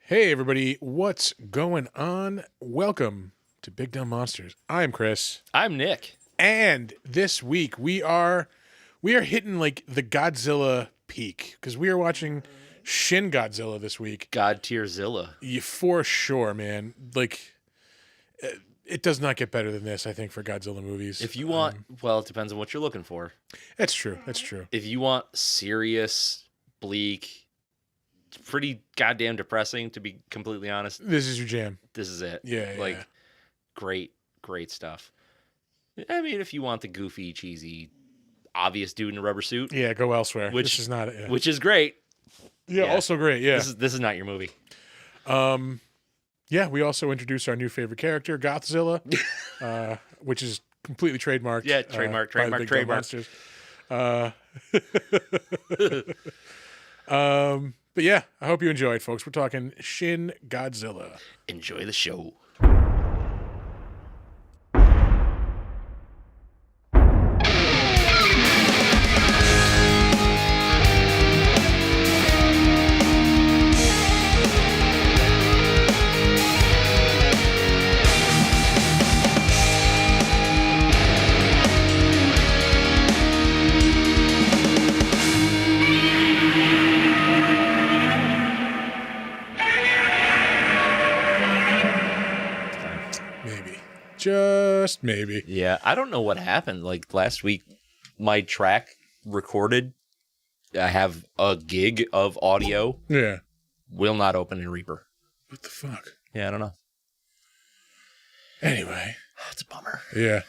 Hey everybody, what's going on? Welcome to Big Dumb Monsters. I'm Chris, I'm Nick. and this week we are hitting like the Godzilla peak because we are watching Shin Godzilla this week. God tier Zilla. Yeah, for sure, man. Like it does not get better than this, I think, for Godzilla movies. If you want, well, it depends on what you're looking for. That's true. That's true. If you want serious, bleak, pretty goddamn depressing, to be completely honest, This is your jam. this is it. Yeah, Like, yeah. great stuff. I mean, if you want the goofy, cheesy, obvious dude in a rubber suit, Yeah, go elsewhere. Which- this is not it. Yeah. which is great, Yeah, yeah. also great. Yeah. this is not your movie. Yeah, we also introduced our new favorite character, Godzilla, which is completely trademarked. Yeah, trademark, by the trademark, Big trademark. Dumb Monsters. But yeah, I hope you enjoyed, folks. We're talking Shin Godzilla. Enjoy the show. Maybe. Just maybe. Yeah, I don't know what happened. Like last week, my track recorded. I have a gig of audio. Yeah. Will not open in Reaper. What the fuck? Yeah, I don't know. Anyway. It's a bummer. Yeah.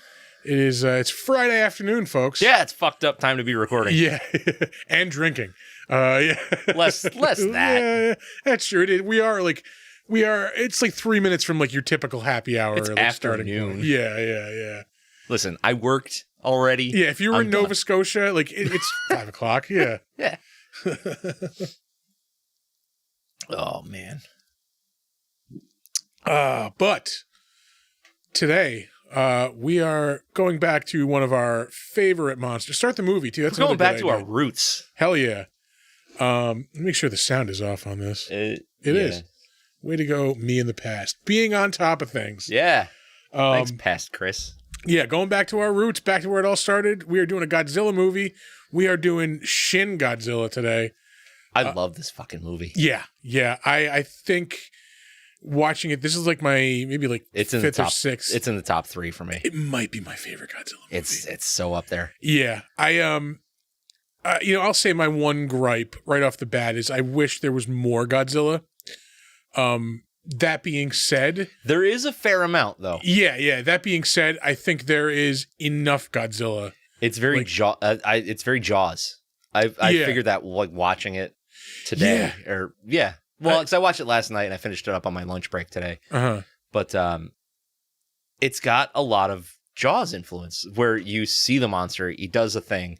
It is, it's Friday afternoon, folks. Yeah, it's fucked up time to be recording. Yeah. And drinking. Yeah. Less that. Yeah, that's true. It's like 3 minutes from like your typical happy hour. It's like starting afternoon. point. Yeah. Listen, I worked already. Yeah, if you were I'm in Nova done. Scotia, like it's 5 o'clock. Yeah. Yeah. Oh man. But today, we are going back to one of our favorite monsters. Start the movie too. That's We're going another back good to our idea. roots. Hell yeah. Let me make sure the sound is off on this. It is. Way to go, me in the past. Being on top of things. Yeah. Thanks, past Chris. Yeah, going back to our roots, back to where it all started. We are doing a Godzilla movie. We are doing Shin Godzilla today. I love this fucking movie. Yeah. I think watching it, this is like my maybe like It's in fifth the or top sixth. It's in the top 3 for me. It might be my favorite Godzilla movie. It's so up there. Yeah. I'll say my one gripe right off the bat is I wish there was more Godzilla. That being said, There is a fair amount though. yeah. That being said, I think there is enough Godzilla. It's very it's very Jaws. I Yeah. figured that like watching it today Well, because I watched it last night and I finished it up on my lunch break today. Uh-huh. But it's got a lot of Jaws influence where you see the monster, he does a thing,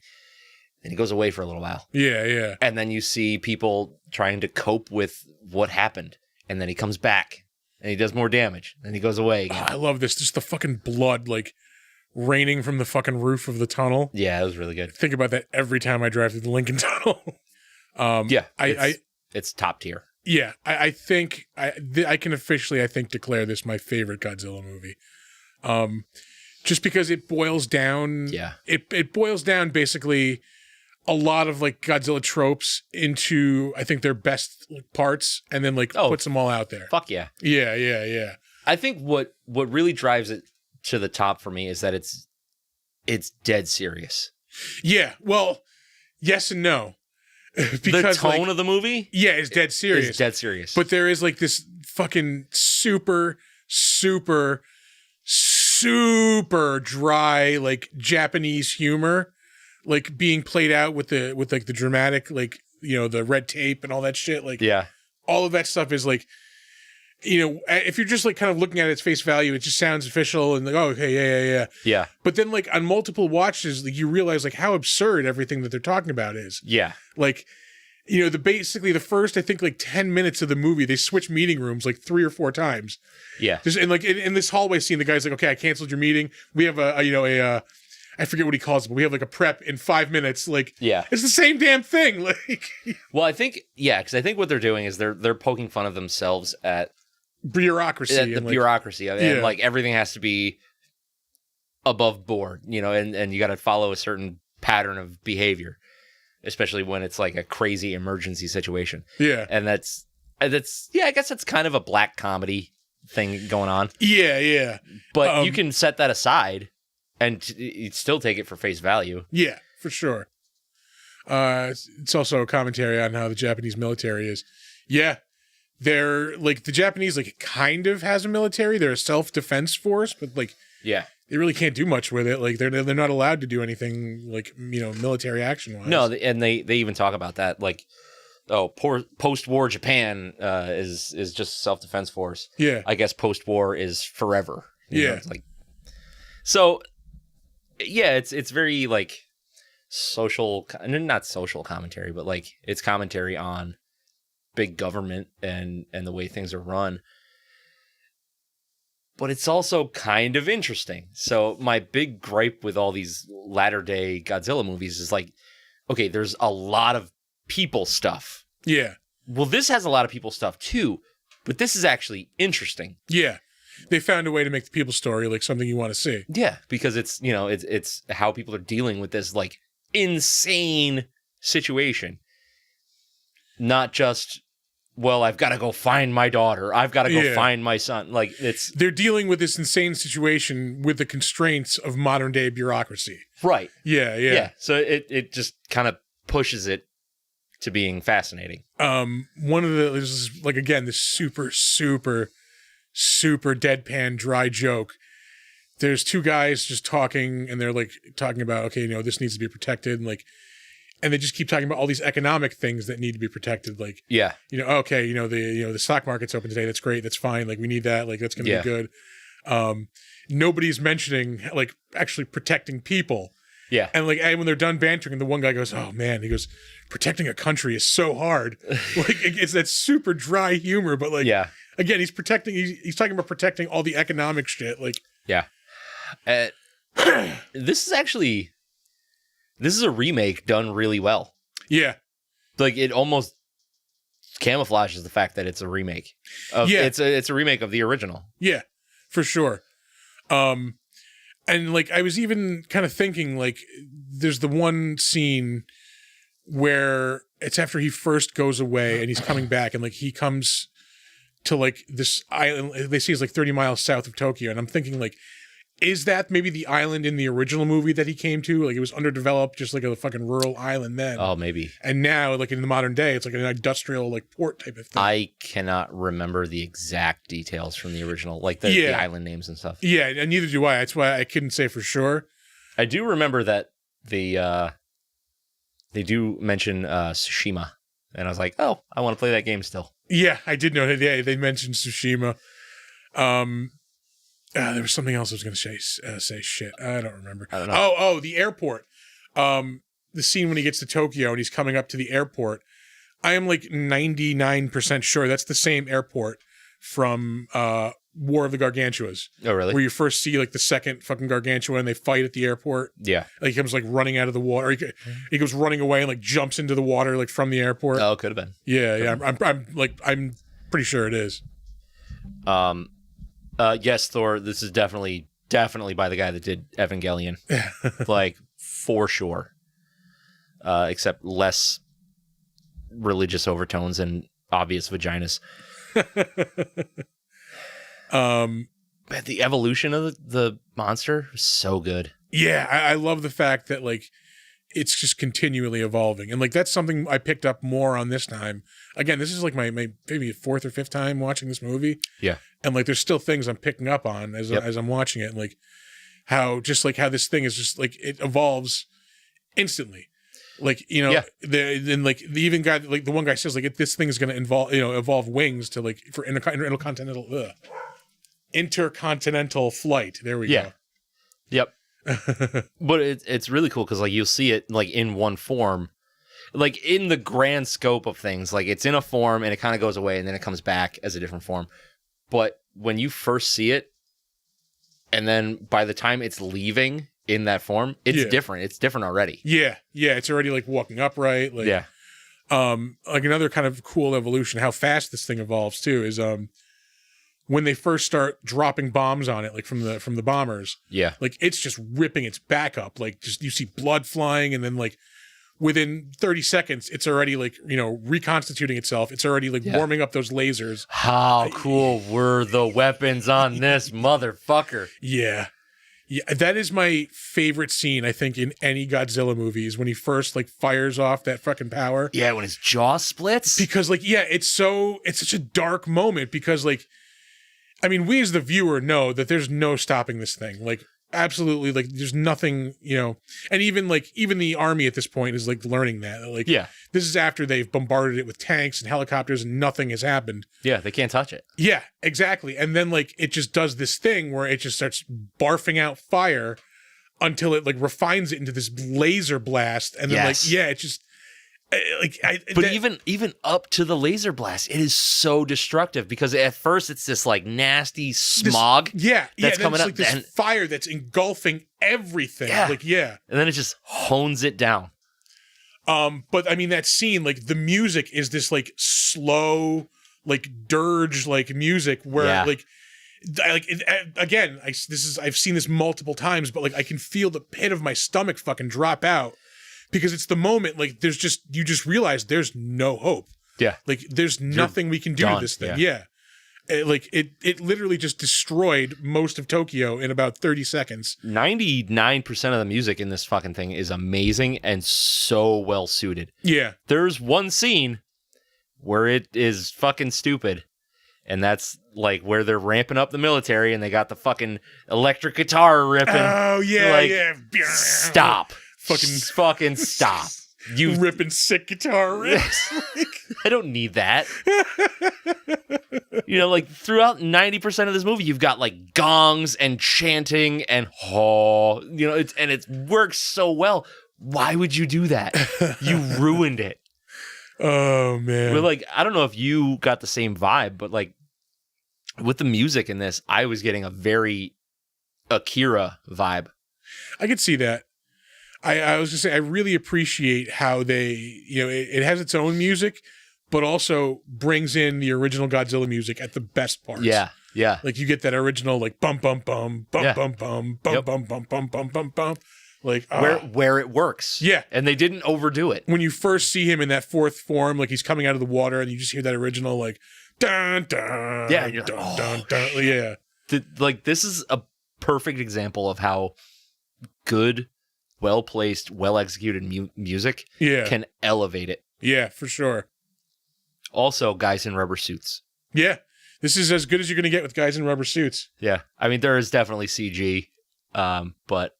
and he goes away for a little while. Yeah. And then you see people trying to cope with what happened. And then he comes back and he does more damage. And he goes away again. I love this. Just the fucking blood like raining from the fucking roof of the tunnel. Yeah, it was really good. Think about that every time I drive through the Lincoln Tunnel. It's top tier. Yeah, I think I can officially, I think, declare this my favorite Godzilla movie. Just because it boils down. Yeah. It boils down basically a lot of like Godzilla tropes into I think their best parts, and then like puts them all out there. Fuck yeah. Yeah. I think what really drives it to the top for me is that it's dead serious. Yeah. Well, yes and no. The tone of the movie, is dead serious. is dead serious. But there is like this fucking super dry like Japanese humor, like being played out with like the dramatic like the red tape and all that shit. Like all of that stuff is like if you're just like kind of looking at its face value, it just sounds official and like okay yeah. But then like on multiple watches, like you realize like how absurd everything that they're talking about is. Yeah. Like, basically the first, I think like 10 minutes of the movie, they switch meeting rooms like 3 or 4 times. Yeah. And like in this hallway scene, the guy's like, okay, I canceled your meeting. We have a I forget what he calls it, but we have like a prep in 5 minutes. Like, yeah, it's the same damn thing. Like, well, I think, because I think what they're doing is they're poking fun of themselves at bureaucracy. The bureaucracy of it. And like everything has to be above board, you know, and you got to follow a certain pattern of behavior, especially when it's like a crazy emergency situation. Yeah. And that's I guess that's kind of a black comedy thing going on. Yeah, yeah. But you can set that aside and you'd still take it for face value. Yeah, for sure. It's also a commentary on how the Japanese military is. Yeah. They're like the Japanese like kind of has a military. They're a self-defense force, but like they really can't do much with it. Like they're not allowed to do anything like, you know, military action wise. No, and they even talk about that like post-war Japan is just self-defense force. Yeah. I guess post-war is forever. You know, it's like so yeah, it's very like not social commentary, but like it's commentary on big government and the way things are run. But it's also kind of interesting. So my big gripe with all these latter day Godzilla movies is like, okay, there's a lot of people stuff. Yeah. Well, this has a lot of people stuff too, but this is actually interesting. Yeah. They found a way to make the people story like something you want to see. Yeah, because it's, you know, it's how people are dealing with this like insane situation. Not just, well, I've got to go find my daughter. I've got to go find my son. Like they're dealing with this insane situation with the constraints of modern day bureaucracy. Right. Yeah. So it just kind of pushes it to being fascinating. One of the, this is like, again, this super deadpan dry joke. There's two guys just talking and they're like talking about, okay, you know, this needs to be protected. And like, and they just keep talking about all these economic things that need to be protected. Like, you know, okay, you know, the stock market's open today. That's great. That's fine. Like we need that. Like that's going to be good. Nobody's mentioning like actually protecting people. Yeah. And like, and when they're done bantering, the one guy goes, oh man, he goes, protecting a country is so hard. Like it's that super dry humor, but like, again, he's talking about protecting all the economic shit. Like, this is a remake done really well. Yeah. Like it almost camouflages the fact that it's a remake. It's a remake of the original. Yeah, for sure. And like I was even kind of thinking like there's the one scene where it's after he first goes away and he's coming back and like he comes to like this island they see is like 30 miles south of Tokyo, and I'm thinking like, is that maybe the island in the original movie that he came to? Like it was underdeveloped, just like a fucking rural island then. Oh, maybe. And now, like in the modern day, it's like an industrial like port type of thing. I cannot remember the exact details from the original, like the island names and stuff. Yeah, and neither do I. That's why I couldn't say for sure. I do remember that they do mention Tsushima, and I was like, oh, I want to play that game still. Yeah, I did know that. Yeah, they mentioned Tsushima. There was something else I was going to say shit. I don't remember. I don't know. Oh, the airport. The scene when he gets to Tokyo and he's coming up to the airport. I am like 99% sure that's the same airport from War of the Gargantuas. Oh, really? Where you first see like the second fucking Gargantua and they fight at the airport. Yeah. Like, he comes like running out of the water. He goes running away and like jumps into the water like from the airport. Oh, could have been. Yeah. I'm pretty sure it is. Yes, Thor. This is definitely by the guy that did Evangelion, like for sure. Except less religious overtones and obvious vaginas. But the evolution of the monster is so good. Yeah, I love the fact that like it's just continually evolving, and like that's something I picked up more on this time. Again, this is like my maybe fourth or fifth time watching this movie. Yeah, and like there's still things I'm picking up on as I'm watching it, and like how this thing is just like it evolves instantly. Like, you know, then like the even guy, like the one guy says like this thing is going to evolve wings to like for intercontinental flight. There we go. Yep. But it's really cool because like you'll see it like in one form, like in the grand scope of things, like it's in a form and it kind of goes away and then it comes back as a different form. But when you first see it, and then by the time it's leaving in that form, it's different. It's different already. Yeah. Yeah. It's already like walking upright. Like, yeah. Like another kind of cool evolution, how fast this thing evolves too, is when they first start dropping bombs on it, like from the bombers. Yeah. Like it's just ripping its back up. Like just you see blood flying, and then like within 30 seconds, it's already like, you know, reconstituting itself. It's already like warming up those lasers. How cool were the weapons on this motherfucker? Yeah. Yeah, that is my favorite scene, I think, in any Godzilla movies, when he first like fires off that fucking power. Yeah, when his jaw splits. Because like, yeah, it's such a dark moment, because like, I mean, we as the viewer know that there's no stopping this thing. Like, absolutely, like there's nothing, you know, and even the army at this point is like learning that. Like, yeah, this is after they've bombarded it with tanks and helicopters and nothing has happened. Yeah, they can't touch it. Yeah, exactly. And then like it just does this thing where it just starts barfing out fire until it like refines it into this laser blast, and then like, yeah, it just even up to the laser blast, it is so destructive, because at first it's this like nasty smog. That's coming up. Like this fire that's engulfing everything. Yeah. Like, yeah. And then it just hones it down. But I mean, that scene, like the music is this like slow, like dirge, like music where again, I've seen this multiple times, but like I can feel the pit of my stomach fucking drop out. Because it's the moment, like, you just realize there's no hope. Yeah. Like, there's nothing we can do to this thing. Yeah. It literally just destroyed most of Tokyo in about 30 seconds. 99% of the music in this fucking thing is amazing and so well suited. Yeah. There's one scene where it is fucking stupid. And that's like where they're ramping up the military and they got the fucking electric guitar ripping. Oh, yeah, like, yeah. Stop. Fucking stop. You ripping sick guitar riffs. I don't need that. You know, like throughout 90% of this movie, you've got like gongs and chanting and you know, it works so well. Why would you do that? You ruined it. Oh man. But like, I don't know if you got the same vibe, but like with the music in this, I was getting a very Akira vibe. I could see that. I was going to say, I really appreciate how they, you know, it has its own music, but also brings in the original Godzilla music at the best parts. Yeah, yeah. Like you get that original, like bum bum bum bum bum bum bum bum bum bum bum bum bum, like where it works. Yeah, and they didn't overdo it. When you first see him in that fourth form, like he's coming out of the water, and you just hear that original, like dun dun, yeah, dun dun dun, yeah. Like this is a perfect example of how good, well-placed, well-executed music can elevate it. Yeah, for sure. Also, guys in rubber suits. Yeah, this is as good as you're going to get with guys in rubber suits. Yeah, I mean, there is definitely CG, but...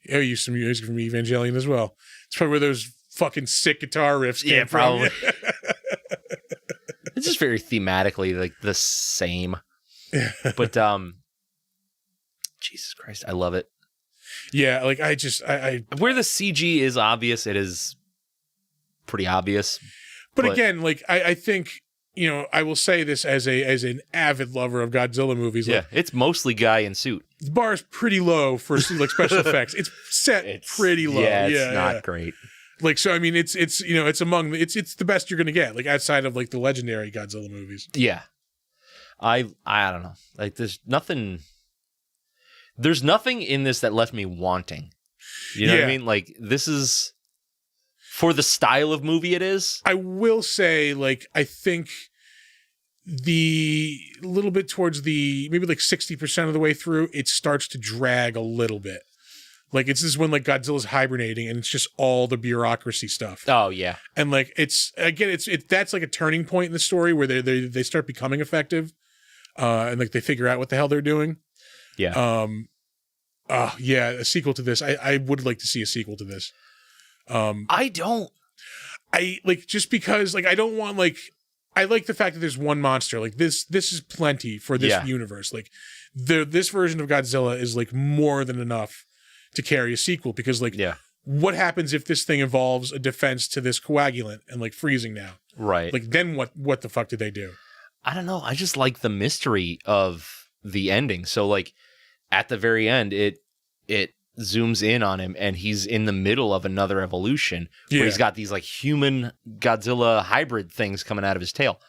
Yeah, you used some music from Evangelion as well. It's probably where those fucking sick guitar riffs came from. Probably. It's just very thematically, like, the same. But, Jesus Christ, I love it. Yeah, like I where the CG is obvious, it is pretty obvious. But again, like I think, you know, I will say this as an avid lover of Godzilla movies. Yeah, like, it's mostly guy in suit. The bar is pretty low for like special effects. It's set pretty low. Yeah, it's not great. Like, so I mean, it's you know, it's among it's the best you're gonna get, like outside of like the legendary Godzilla movies. Yeah, I don't know. Like there's nothing in this that left me wanting. You know what I mean? Like, this is, for the style of movie it is. I will say, like, I think the little bit towards the, maybe like 60% of the way through, it starts to drag a little bit. Like, this is when, like, Godzilla's hibernating, and it's just all the bureaucracy stuff. Oh, yeah. And, like, it's, again, that's like a turning point in the story where they start becoming effective, and, like, they figure out what the hell they're doing. Yeah. Yeah, a sequel to this. I would like to see a sequel to this. I don't. I like, just because, like, I don't want, like, I like the fact that there's one monster. Like, this is plenty for this universe. Like, this version of Godzilla is, like, more than enough to carry a sequel, because, like, what happens if this thing evolves a defense to this coagulant and, like, freezing now? Right. Like, then what the fuck did they do? I don't know. I just like the mystery of the ending. So, like, at the very end, it zooms in on him, and he's in the middle of another evolution where he's got these like human Godzilla hybrid things coming out of his tail.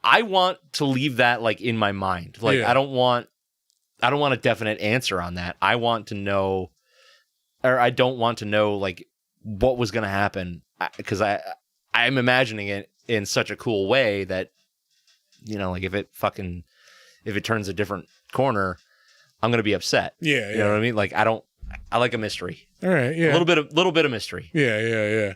I want to leave that like in my mind. Like I don't want a definite answer on that. I want to know, or I don't want to know like what was going to happen, because I'm imagining it in such a cool way that, you know, like if it turns a different corner, I'm going to be upset. Yeah. You know what I mean? Like I like a mystery. All right. Yeah. A little bit of mystery. Yeah.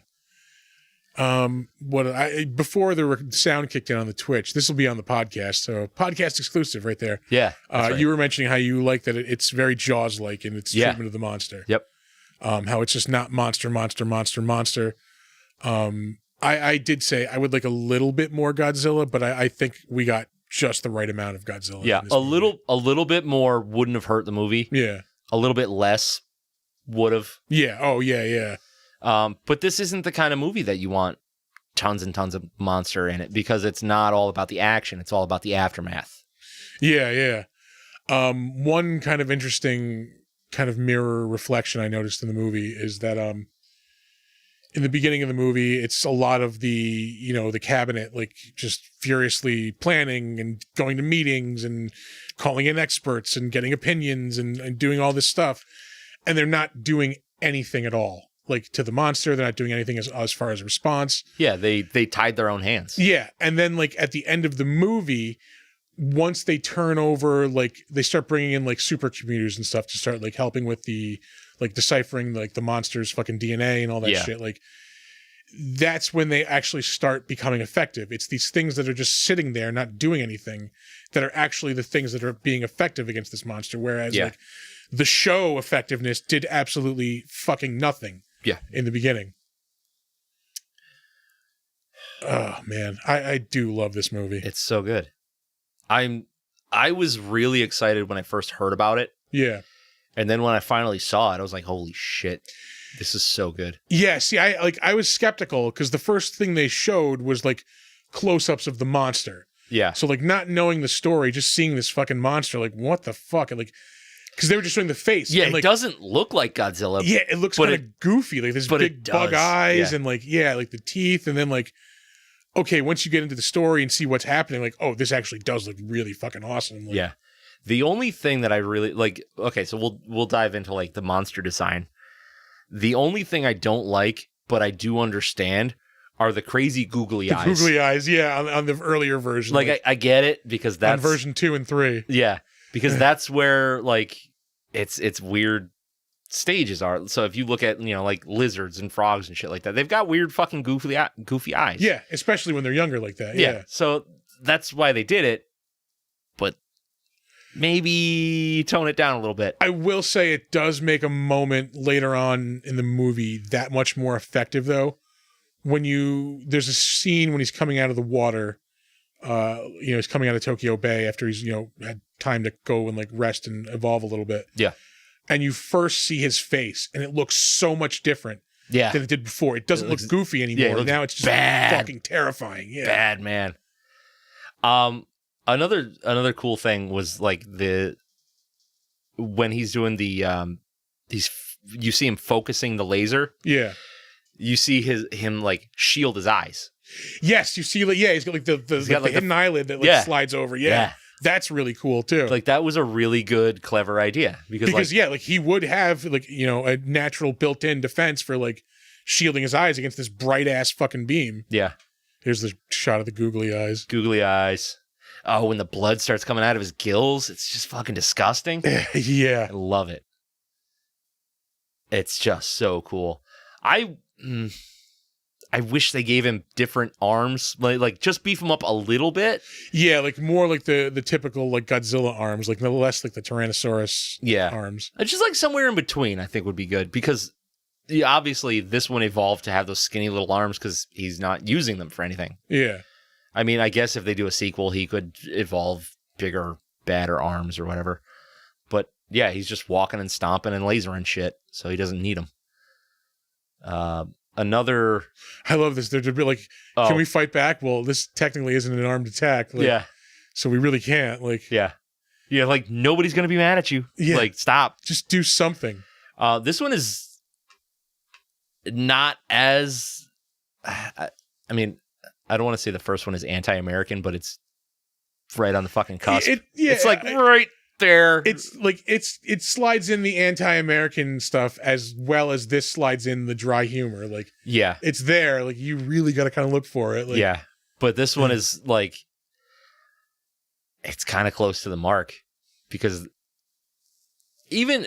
Before the sound kicked in on the Twitch, this will be on the podcast, so podcast exclusive right there. Yeah. Right. You were mentioning how you like that it's very Jaws-like in its treatment of the monster. Yep. How it's just not monster. I did say I would like a little bit more Godzilla, but I think we got just the right amount of Godzilla. Yeah, a little bit more wouldn't have hurt the movie. Yeah. A little bit less would have. Yeah. Oh, yeah. But this isn't the kind of movie that you want tons and tons of monster in it, because it's not all about the action. It's all about the aftermath. Yeah. One kind of interesting kind of mirror reflection I noticed in the movie is that in the beginning of the movie, it's a lot of the cabinet, like just furiously planning and going to meetings and calling in experts and getting opinions and doing all this stuff. And they're not doing anything at all. Like to the monster, they're not doing anything as far as a response. Yeah, they tied their own hands. Yeah. And then like at the end of the movie, once they turn over, like they start bringing in like supercomputers and stuff to start like helping with the like deciphering like the monster's fucking DNA and all that shit. Like that's when they actually start becoming effective. It's these things that are just sitting there not doing anything that are actually the things that are being effective against this monster. Whereas like the show effectiveness did absolutely fucking nothing. Yeah. In the beginning. Oh man, I do love this movie. It's so good. I was really excited when I first heard about it. Yeah. And then when I finally saw it, I was like, holy shit, this is so good. Yeah, see, I was skeptical because the first thing they showed was like close-ups of the monster. Yeah. So like not knowing the story, just seeing this fucking monster, like what the fuck? And like, because they were just showing the face. Yeah, and, like, it doesn't look like Godzilla. Yeah, it looks kind of goofy. Like this big bug eyes and like, like the teeth. And then like, okay, once you get into the story and see what's happening, like, oh, this actually does look really fucking awesome. Like, yeah. The only thing that I really like, okay, so we'll dive into like the monster design. The only thing I don't like, but I do understand, are the crazy googly eyes. Googly eyes, yeah, on the earlier version. Like I get it because that's on version 2 and 3. Yeah, because that's where like it's weird stages are. So if you look at, like lizards and frogs and shit like that, they've got weird fucking goofy eyes. Yeah, especially when they're younger like that. Yeah. So that's why they did it, but maybe tone it down a little bit. I will say it does make a moment later on in the movie that much more effective though. When there's a scene when he's coming out of the water, he's coming out of Tokyo Bay after he's, had time to go and like rest and evolve a little bit. Yeah. And you first see his face and it looks so much different than it did before. It doesn't look goofy anymore. Now it's just fucking terrifying. Yeah. Bad, man. Another cool thing was like when he's doing you see him focusing the laser. Yeah. You see him like shield his eyes. Yes, you see, like, he's got like the hidden eyelid that like slides over. Yeah. That's really cool too. Like that was a really good, clever idea because like he would have like, a natural built-in defense for like shielding his eyes against this bright ass fucking beam. Yeah. Here's the shot of the googly eyes. Googly eyes. Oh, when the blood starts coming out of his gills, it's just fucking disgusting. Yeah. I love it. It's just so cool. I wish they gave him different arms, like just beef him up a little bit. Yeah, like more like the typical like Godzilla arms, like less like the Tyrannosaurus arms. Just like somewhere in between, I think would be good because obviously this one evolved to have those skinny little arms because he's not using them for anything. Yeah. I mean, I guess if they do a sequel, he could evolve bigger, badder arms or whatever. But yeah, he's just walking and stomping and lasering shit, so he doesn't need them. I love this. They're like, can we fight back? Well, this technically isn't an armed attack. Like, so we really can't. Like, yeah. Yeah, like nobody's gonna be mad at you. Yeah. Like, stop. Just do something. This one is not as. I mean, I don't want to say the first one is anti-American, but it's right on the fucking cusp. It's like right there. It's like it slides in the anti-American stuff as well as this slides in the dry humor. Like, yeah, it's there. Like, you really got to kind of look for it. Like, yeah, but this one is like, it's kind of close to the mark because even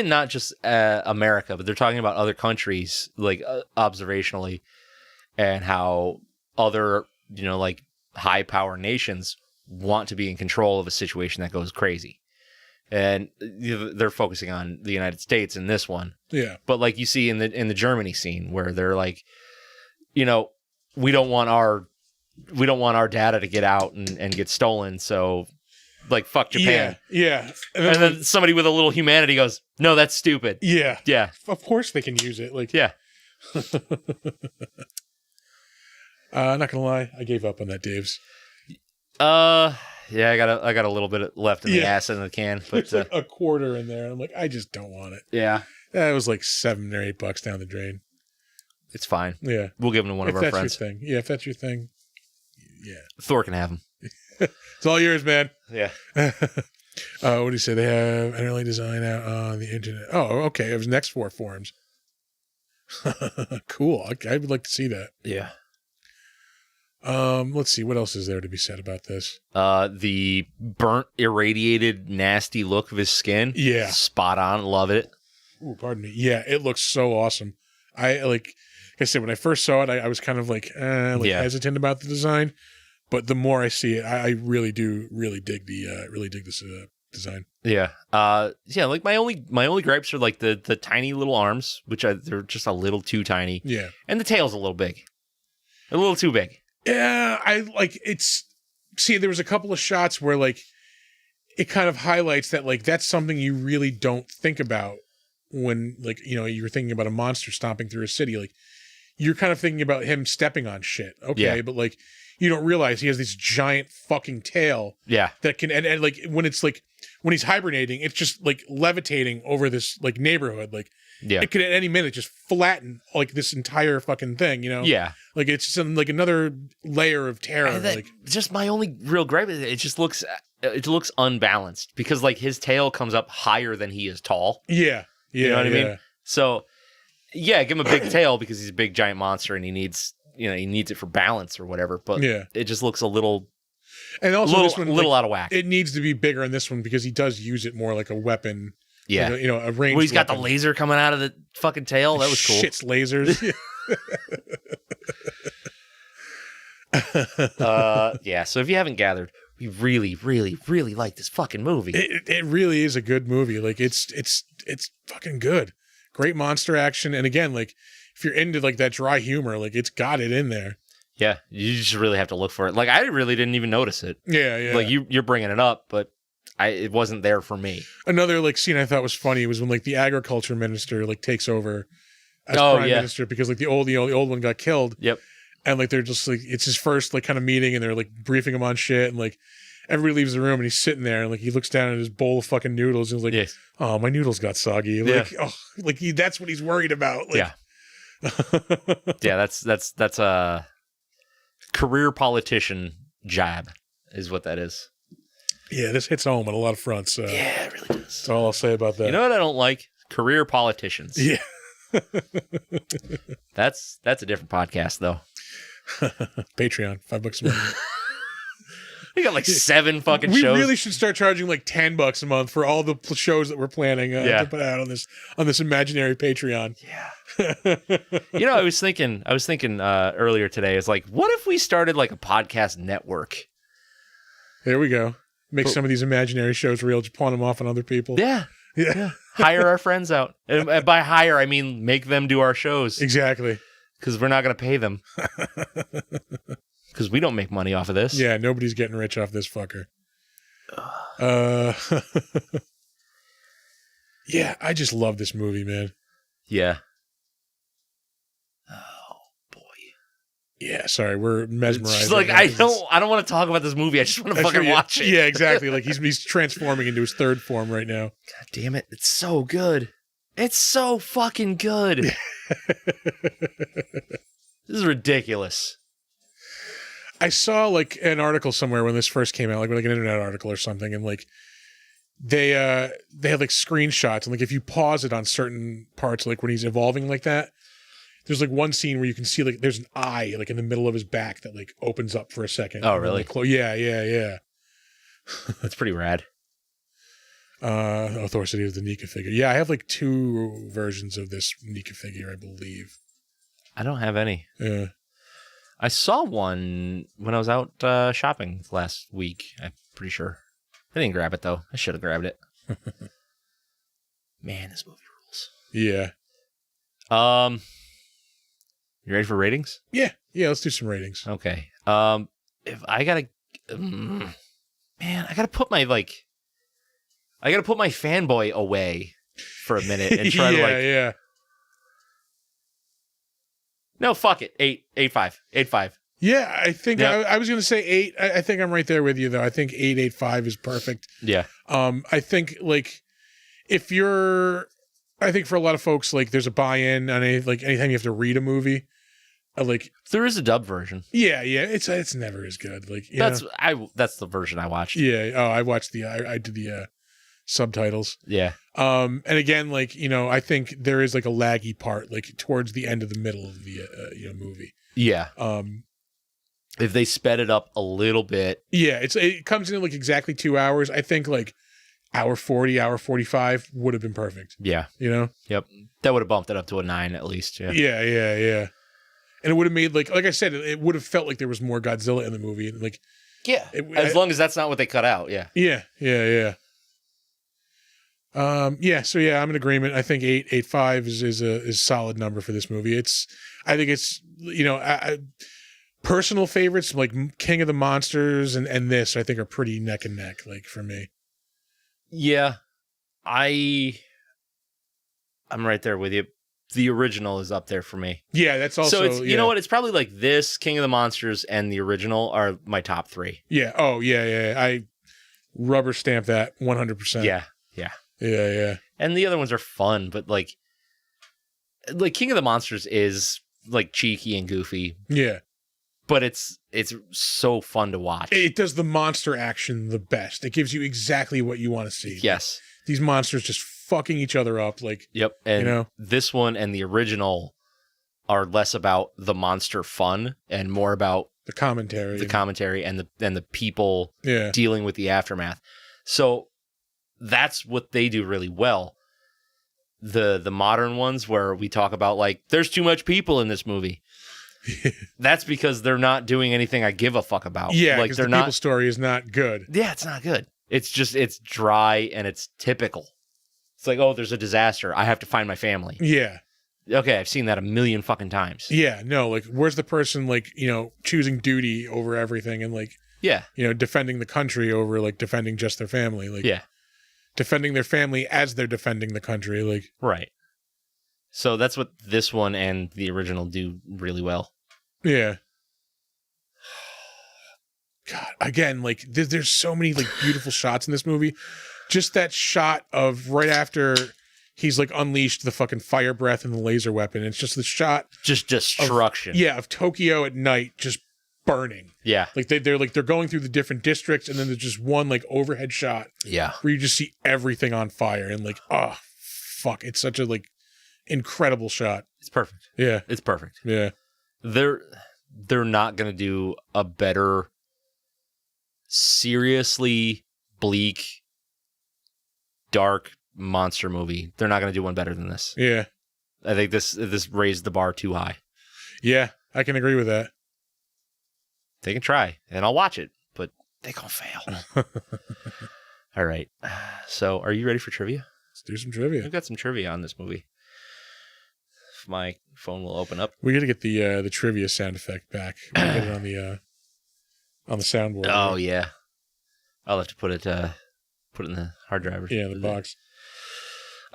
not just America, but they're talking about other countries, like observationally, and how other like high power nations want to be in control of a situation that goes crazy. And they're focusing on the United States in this one. Yeah. But like you see in the Germany scene where they're like, we don't want our data to get out and get stolen, so like fuck Japan. Yeah. And then somebody with a little humanity goes, no, that's stupid. Yeah. Yeah. Of course they can use it. Like, yeah. I'm not gonna lie, I gave up on that, Dave's. Yeah, I got a little bit left in the ass in the can, but like a quarter in there. I'm like, I just don't want it. Yeah, it was like $7 or $8 down the drain. It's fine. Yeah, we'll give them to one of our friends. If that's your thing, yeah. If that's your thing, yeah. Thor can have them. It's all yours, man. Yeah. What do you say? They have an early design out on the internet. Oh, okay. It was next 4 forums. Cool. I would like to see that. Yeah. Let's see. What else is there to be said about this? The burnt, irradiated, nasty look of his skin. Yeah. Spot on. Love it. Ooh, pardon me. Yeah, it looks so awesome. Like I said, when I first saw it, I was kind of hesitant about the design. But the more I see it, I really dig this design. Yeah. Like my only gripes are like the tiny little arms, which they're just a little too tiny. Yeah. And the tail's a little big. A little too big. Yeah, there was a couple of shots where like it kind of highlights that like that's something you really don't think about when like, you're thinking about a monster stomping through a city. Like, you're kind of thinking about him stepping on shit. Okay. Yeah. But like, you don't realize he has this giant fucking tail. Yeah. That can, and like when he's hibernating, it's just like levitating over this like neighborhood. Like, yeah, it could at any minute just flatten like this entire fucking thing, Yeah. Like, it's like another layer of terror. Like, just my only real gripe is it just looks unbalanced because like his tail comes up higher than he is tall. Yeah. Yeah. You know what I mean? So yeah, give him a big tail because he's a big giant monster and he needs it for balance or whatever. But it just looks a little, and also this one, little out of whack. It needs to be bigger in this one because he does use it more like a weapon. Yeah, like a ranged. Well, he's got weapon. The laser coming out of the fucking tail. That was cool. Shit's lasers. Yeah. So if you haven't gathered, we really, really, really like this fucking movie. It really is a good movie. Like it's fucking good. Great monster action, and again, like if you're into like that dry humor, like it's got it in there. Yeah, you just really have to look for it. Like I really didn't even notice it. Yeah. Like you're bringing it up, but it wasn't there for me. Another like scene I thought was funny was when like the agriculture minister like takes over as prime minister because like the old one got killed. Yep. And like they're just like it's his first like kind of meeting and they're like briefing him on shit and like everybody leaves the room and he's sitting there and like he looks down at his bowl of fucking noodles and he's like, oh, my noodles got soggy. Like, that's what he's worried about. Like, yeah, that's a career politician jab is what that is. Yeah, this hits home on a lot of fronts. Yeah, it really does. That's all I'll say about that. You know what I don't like? Career politicians. Yeah. That's a different podcast though. Patreon, $5 a month. We got like 7 fucking shows. We really should start charging like $10 a month for all the shows that we're planning to put out on this imaginary Patreon. Yeah. I was thinking earlier today, is like, what if we started like a podcast network? There we go. Make some of these imaginary shows real, just pawn them off on other people. Yeah. Hire our friends out. And by hire, I mean make them do our shows. Exactly. Because we're not going to pay them. Because we don't make money off of this. Yeah, nobody's getting rich off this fucker. Yeah, I just love this movie, man. Yeah. Oh, boy. Yeah, sorry, we're mesmerized. It's like I don't want to talk about this movie. I just want to fucking watch it. Yeah, exactly. Like he's transforming into his third form right now. God damn it! It's so good. It's so fucking good. This is ridiculous. I saw like an article somewhere when this first came out, like an internet article or something, and like they had like screenshots, and like if you pause it on certain parts, like when he's evolving like that. There's like one scene where you can see like there's an eye like in the middle of his back that like opens up for a second. Oh, really? Yeah. That's pretty rad. Thor said he was the Nika figure. Yeah, I have like 2 versions of this Nika figure, I believe. I don't have any. Yeah. I saw one when I was out shopping last week. I'm pretty sure. I didn't grab it though. I should have grabbed it. Man, this movie rules. Yeah. You ready for ratings? Yeah, let's do some ratings. Okay. If I gotta, man, I gotta put my fanboy away for a minute and try to Yeah. No, fuck it. 8.5. Yeah, I think I was gonna say 8. I think I'm right there with you though. I think 8.5 is perfect. Yeah. I think like I think for a lot of folks, like there's a buy-in on anytime you have to read a movie. Like there is a dub version. Yeah, it's never as good. Like that's the version I watched. Yeah, I watched I did the subtitles. Yeah. And again, like I think there is like a laggy part, like towards the end of the middle of the movie. Yeah. If they sped it up a little bit. Yeah, it comes in like exactly 2 hours. I think like hour 40, hour 45 would have been perfect. Yeah. Yep. That would have bumped it up to a 9 at least. Yeah. Yeah. And it would have made like I said, it would have felt like there was more Godzilla in the movie. Like, yeah, as long as that's not what they cut out. Yeah. Yeah. So yeah, I'm in agreement. I think 8.5 is a solid number for this movie. I think it's personal favorites like King of the Monsters and this I think are pretty neck and neck. Like for me. Yeah, I'm right there with you. The original is up there for me. Yeah, that's also... So, you know what? It's probably like this, King of the Monsters, and the original are my top 3. Yeah. Oh, yeah. I rubber stamp that 100%. Yeah. And the other ones are fun, but like King of the Monsters is like cheeky and goofy. Yeah. But it's so fun to watch. It does the monster action the best. It gives you exactly what you want to see. Yes. These monsters just fucking each other up. Like, yep. And this one and the original are less about the monster fun and more about the commentary and the people dealing with the aftermath. So that's what they do really well. The modern ones where we talk about like there's too much people in this movie. That's because they're not doing anything I give a fuck about. Yeah, like the people story is not good. Yeah, it's not good. It's dry and it's typical. It's like, oh, there's a disaster. I have to find my family. Yeah. Okay, I've seen that a million fucking times. Yeah, no, like where's the person like, choosing duty over everything and like defending the country over like defending just their family. Like defending their family as they're defending the country, like right. So that's what this one and the original do really well. Yeah. God, again, like there's so many like beautiful shots in this movie. Just that shot of right after he's like unleashed the fucking fire breath and the laser weapon. It's just the shot, just destruction. Of Tokyo at night, just burning. Yeah, like they're going through the different districts, and then there's just one like overhead shot. Yeah, where you just see everything on fire and like, oh fuck, it's such a like incredible shot. It's perfect. Yeah, it's perfect. Yeah, they're not gonna do a better, seriously bleak, dark monster movie. They're not going to do one better than this. Yeah. I think this raised the bar too high. Yeah, I can agree with that. They can try, and I'll watch it, but they gonna fail. All right. So, are you ready for trivia? Let's do some trivia. We've got some trivia on this movie. If my phone will open up. We got to get the trivia sound effect back. We'll get it on the soundboard. Oh, yeah. I'll have to put it in the hard drive. Yeah, the box.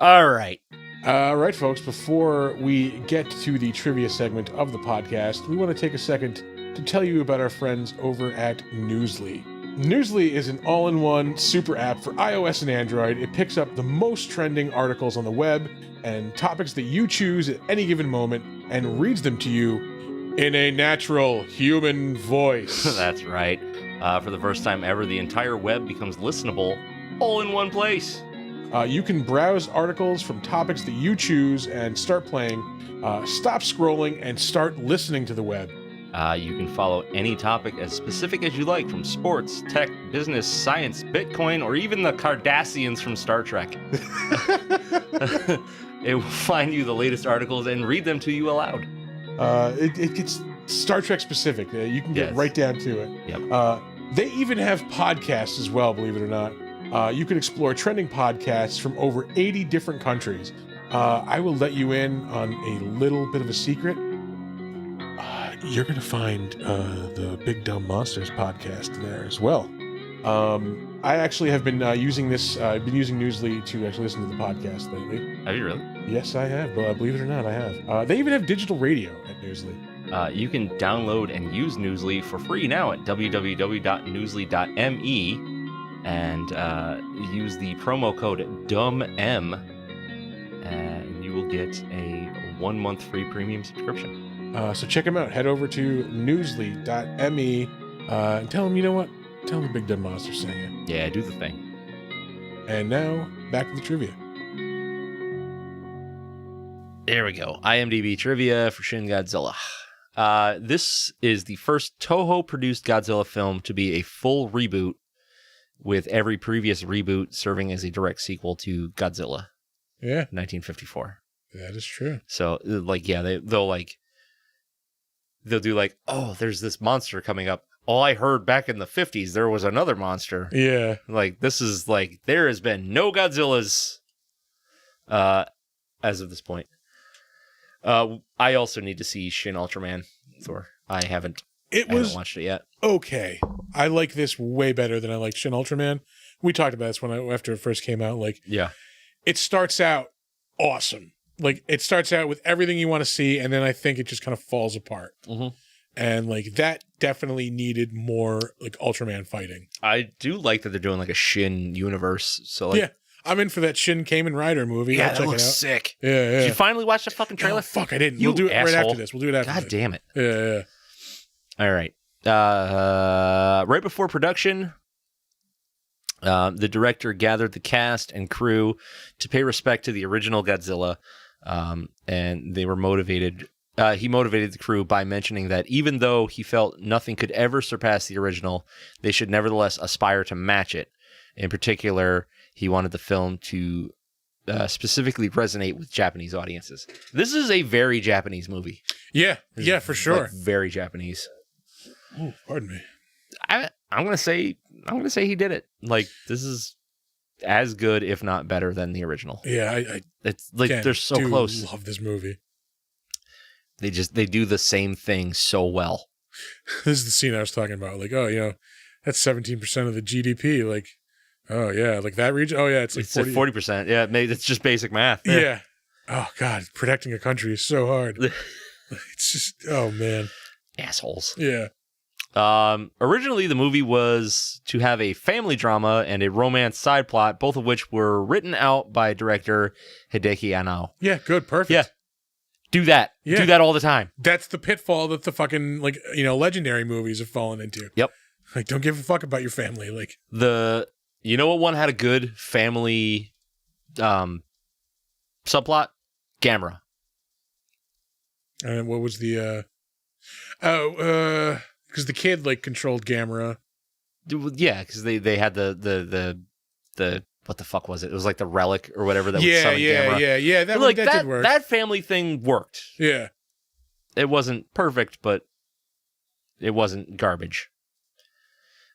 All right. All right, folks, before we get to the trivia segment of the podcast, we want to take a second to tell you about our friends over at Newsly. Newsly is an all-in-one super app for iOS and Android. It picks up the most trending articles on the web and topics that you choose at any given moment and reads them to you in a natural human voice. That's right. For the first time ever, the entire web becomes listenable all in one place. You can browse articles from topics that you choose and start playing, stop scrolling, and start listening to the web. You can follow any topic as specific as you like, from sports, tech, business, science, Bitcoin, or even the Cardassians from Star Trek. It will find you the latest articles and read them to you aloud. It gets Star Trek specific. You can get right down to it. Yep. They even have podcasts as well, believe it or not. You can explore trending podcasts from over 80 different countries. I will let you in on a little bit of a secret. You're going to find the Big Dumb Monsters podcast there as well. I actually have been using this. I've been using Newsly to actually listen to the podcast lately. Have you really? Yes, I have. Believe it or not, I have. They even have digital radio at Newsly. You can download and use Newsly for free now at www.newsly.me and use the promo code DUMBM and you will get a 1 month free premium subscription. So check them out. Head over to newsly.me and tell them, you know what? Tell them the Big Dumb Monster sent you. Yeah, do the thing. And now, back to the trivia. There we go. IMDb trivia for Shin Godzilla. This is the first Toho-produced Godzilla film to be a full reboot, with every previous reboot serving as a direct sequel to Godzilla. Yeah. 1954. That is true. So, like, yeah, they'll do like, oh, there's this monster coming up. Oh, I heard back in the 50s there was another monster. Yeah. Like, this is like, there has been no Godzillas as of this point. I also need to see Shin Ultraman Thor. I haven't watched it yet. Okay. I like this way better than I like Shin Ultraman. We talked about this after it first came out. Like, yeah, it starts out awesome. Like, it starts out with everything you want to see, and then I think it just kind of falls apart. Mm-hmm. And like that definitely needed more like Ultraman fighting. I do like that they're doing like a Shin universe. So like, yeah, I'm in for that Shin Kamen Rider movie. Yeah, I'll check that looks it out. sick. Yeah. Did you finally watch the fucking trailer? Oh, fuck, I didn't. We'll do it asshole. right after this. We'll do it after God this. damn it. Yeah. All right. Right before production, the director gathered the cast and crew to pay respect to the original Godzilla, and they were motivated. He motivated the crew by mentioning that even though he felt nothing could ever surpass the original, they should nevertheless aspire to match it. In particular, he wanted the film to specifically resonate with Japanese audiences. This is a very Japanese movie. Yeah, for sure. Like, very Japanese. Oh, pardon me. I'm gonna say he did it. Like, this is as good, if not better, than the original. Yeah, it's like they're so close. I love this movie. They do the same thing so well. This is the scene I was talking about. Like, oh, that's 17% of the GDP. Like, oh yeah, like that region. Oh yeah, it's like 40%. Yeah, it's just basic math. Yeah. Oh God, protecting a country is so hard. It's just, oh man, assholes. Yeah. Originally, the movie was to have a family drama and a romance side plot, both of which were written out by director Hideki Anno. Yeah, good, perfect. Yeah. Do that. Yeah. Do that all the time. That's the pitfall that the fucking, like, legendary movies have fallen into. Yep. Like, don't give a fuck about your family. Like, you know what one had a good family subplot? Gamera. And what was the because the kid like controlled Gamera. Yeah, because they had the what the fuck was it? It was like the relic or whatever that would summon Gamera. Yeah. That did work. That family thing worked. Yeah. It wasn't perfect, but it wasn't garbage.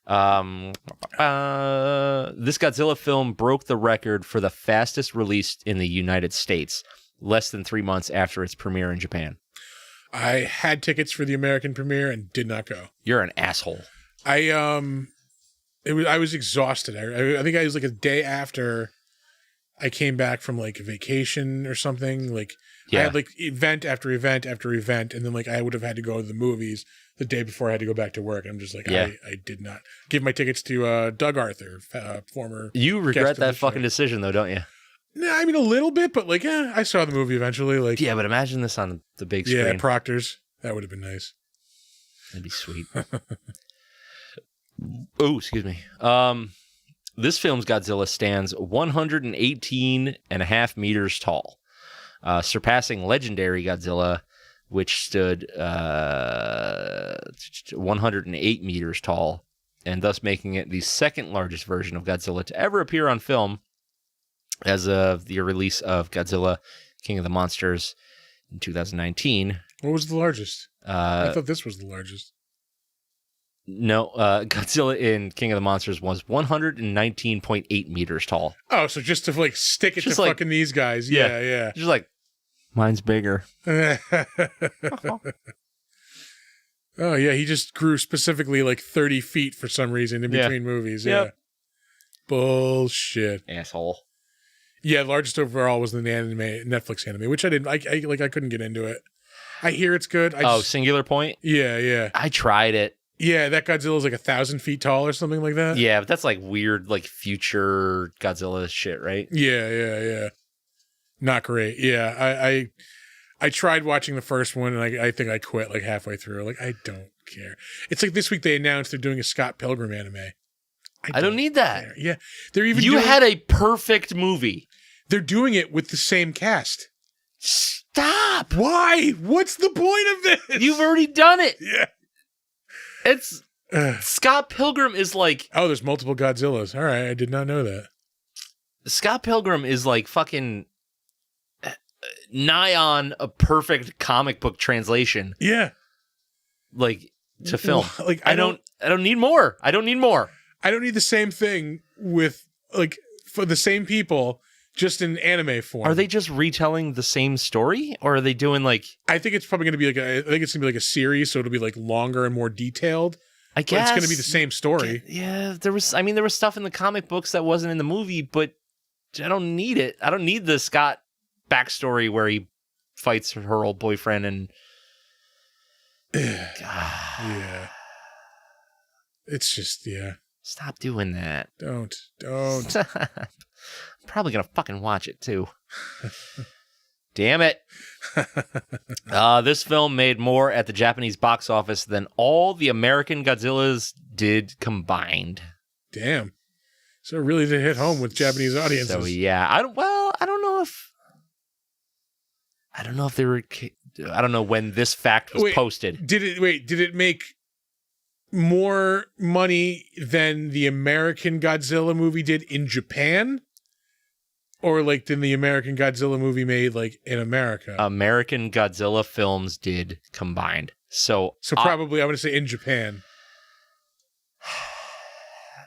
This Godzilla film broke the record for the fastest release in the United States, less than 3 months after its premiere in Japan. I had tickets for the American premiere and did not go. You're an asshole. I was exhausted. I think I was like a day after I came back from like a vacation or something. Like I Yeah. had like event after event after event, and then like I would have had to go to the movies the day before I had to go back to work. I'm just like, Yeah. I did not give my tickets to Doug Arthur, former. You guest regret of the that fucking show. decision, though, don't you? No, I mean a little bit, but like, I saw the movie eventually. Like, Yeah, but imagine this on the big screen. yeah, Proctor's. That would have been nice. That'd be sweet. Oh, excuse me. This film's Godzilla stands 118.5 meters tall, surpassing legendary Godzilla, which stood 108 meters tall, and thus making it the second largest version of Godzilla to ever appear on film as of the release of Godzilla, King of the Monsters in 2019. What was the largest? I thought this was the largest. No, Godzilla in King of the Monsters was 119.8 meters tall. Oh, so just to like stick it Just to like- fucking these guys. Yeah. Just like, mine's bigger. Oh, yeah, he just grew specifically like 30 feet for some reason in Yeah. between movies. Yeah. Yep. Bullshit. Asshole. Yeah, largest overall was the Netflix anime, which I didn't. I couldn't get into it. I hear it's good. Singular Point? Yeah. I tried it. Yeah, that Godzilla's like 1,000 feet tall or something like that. Yeah, but that's like weird, like future Godzilla shit, right? Yeah. Not great. Yeah, I tried watching the first one, and I think I quit like halfway through. Like, I don't care. It's like this week they announced they're doing a Scott Pilgrim anime. I don't need that. care. Yeah, they're even. You had a perfect movie. They're doing it with the same cast. Stop. Why? What's the point of this? You've already done it. Yeah. It's Scott Pilgrim is like Oh, there's multiple Godzillas. All right, I did not know that. Scott Pilgrim is like fucking nigh on a perfect comic book translation. Yeah. Like to film. Like I don't need more. I don't need more. I don't need the same thing with like for the same people, just in anime form. Are they just retelling the same story, or are they doing like? I think it's probably going to be like I think it's going to be like a series, so it'll be like longer and more detailed. I guess But it's going to be the same story. Yeah, there was stuff in the comic books that wasn't in the movie, but I don't need it. I don't need the Scott backstory where he fights her old boyfriend and. Yeah. It's just Stop doing that. Don't. I'm probably gonna fucking watch it too. Damn it. This film made more at the Japanese box office than all the American Godzillas did combined. Damn. So it really did hit home with Japanese audiences. So yeah, I don't know if they were. I don't know when this fact was posted. Did it make more money than the American Godzilla movie did in Japan? Or like than the American Godzilla movie made like in America? American Godzilla films did combined. So probably I'm going to say in Japan.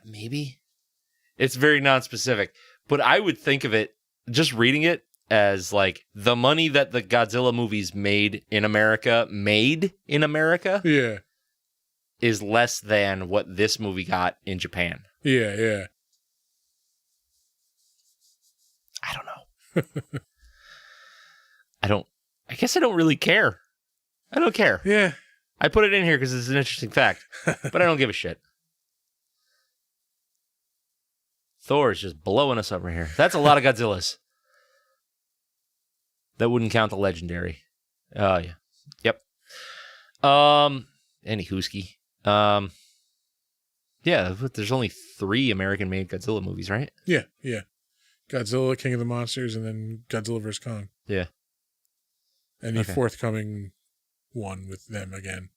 Maybe. It's very non-specific, but I would think of it, just reading it, as like the money that the Godzilla movies made in America Yeah. is less than what this movie got in Japan. Yeah. I don't know. I guess I don't really care. I don't care. Yeah. I put it in here because it's an interesting fact, but I don't give a shit. Thor is just blowing us over here. That's a lot of Godzillas. That wouldn't count the legendary. Oh, yeah. Yep. Any hooski. Yeah, but there's only 3 American-made Godzilla movies, right? Yeah. Godzilla, King of the Monsters, and then Godzilla vs. Kong. Yeah. And the forthcoming one with them again.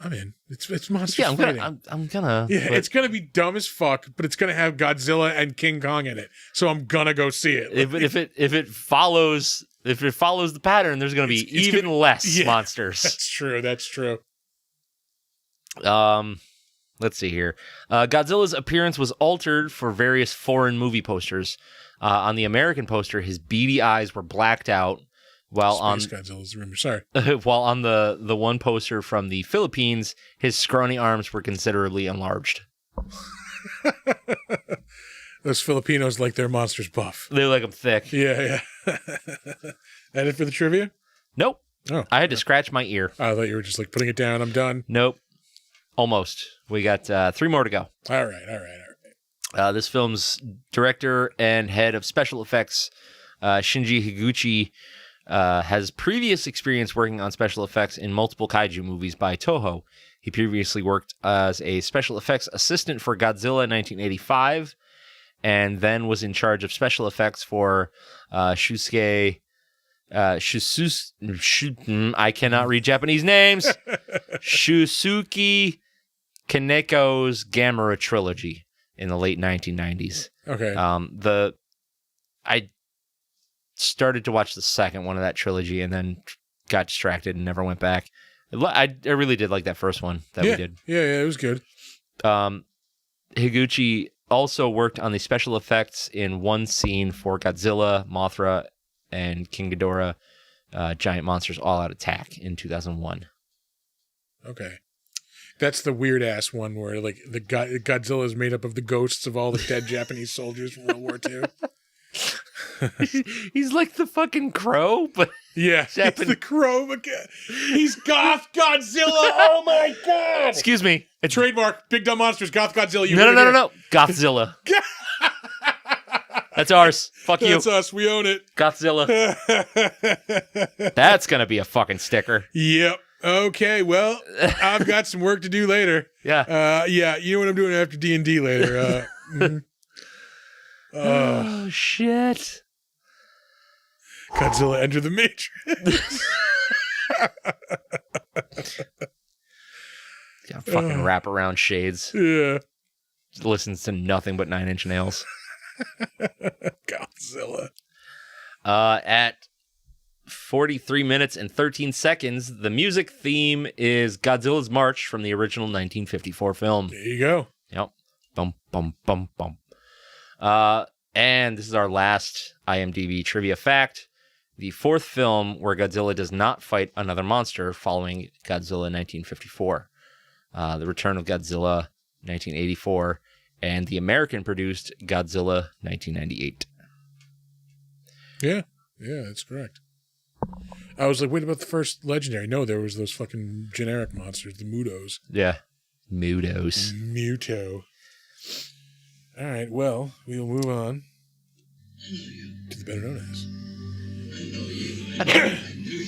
I'm in. It's monsters fighting. I'm gonna. Yeah, it's gonna be dumb as fuck, but it's gonna have Godzilla and King Kong in it. So I'm gonna go see it. If it follows the pattern, there's gonna be even less monsters. That's true. Let's see here. Godzilla's appearance was altered for various foreign movie posters. On the American poster, his beady eyes were blacked out, while Godzilla's rumor. Sorry. While on the one poster from the Philippines, his scrawny arms were considerably enlarged. Those Filipinos like their monsters buff. They like them thick. Yeah. That it for the trivia? Nope. Oh, I had to scratch my ear. I thought you were just like putting it down. I'm done. Nope. Almost. We got 3 more to go. All right. This film's director and head of special effects, Shinji Higuchi, has previous experience working on special effects in multiple kaiju movies by Toho. He previously worked as a special effects assistant for Godzilla in 1985, and then was in charge of special effects for I cannot read Japanese names. Shusuke Kaneko's Gamera trilogy in the late 1990s. Okay. I started to watch the second one of that trilogy and then got distracted and never went back. I really did like that first one that we did. Yeah, it was good. Higuchi also worked on the special effects in one scene for Godzilla, Mothra, and King Ghidorah, Giant Monsters All-Out Attack in 2001. Okay. That's the weird-ass one where like the Godzilla is made up of the ghosts of all the dead Japanese soldiers from World War II. He's like the fucking Crow, but yeah, he's the Crow. He's Goth Godzilla. Oh my god! Excuse me. It's trademark. Big Dumb Monsters. Goth Godzilla. No. Gothzilla. That's ours. Fuck you. That's us. We own it. Gothzilla. That's gonna be a fucking sticker. Yep. Okay. Well, I've got some work to do later. Yeah. Yeah. You know what I'm doing after D&D later. Oh shit. Godzilla Enter the Matrix. Yeah, fucking wraparound shades. Yeah. Listens to nothing but 9 Inch Nails. Godzilla. At 43 minutes and 13 seconds, the music theme is Godzilla's March from the original 1954 film. There you go. Yep. Bum, bum, bum, bum. And this is our last IMDb trivia fact. The 4th film where Godzilla does not fight another monster following Godzilla 1954. The Return of Godzilla 1984 and the American-produced Godzilla 1998. Yeah, that's correct. I was like, wait, about the first legendary? No, there was those fucking generic monsters, the Mutos. Yeah. Mutos. Muto. All right, well, we'll move on to the better known as. I know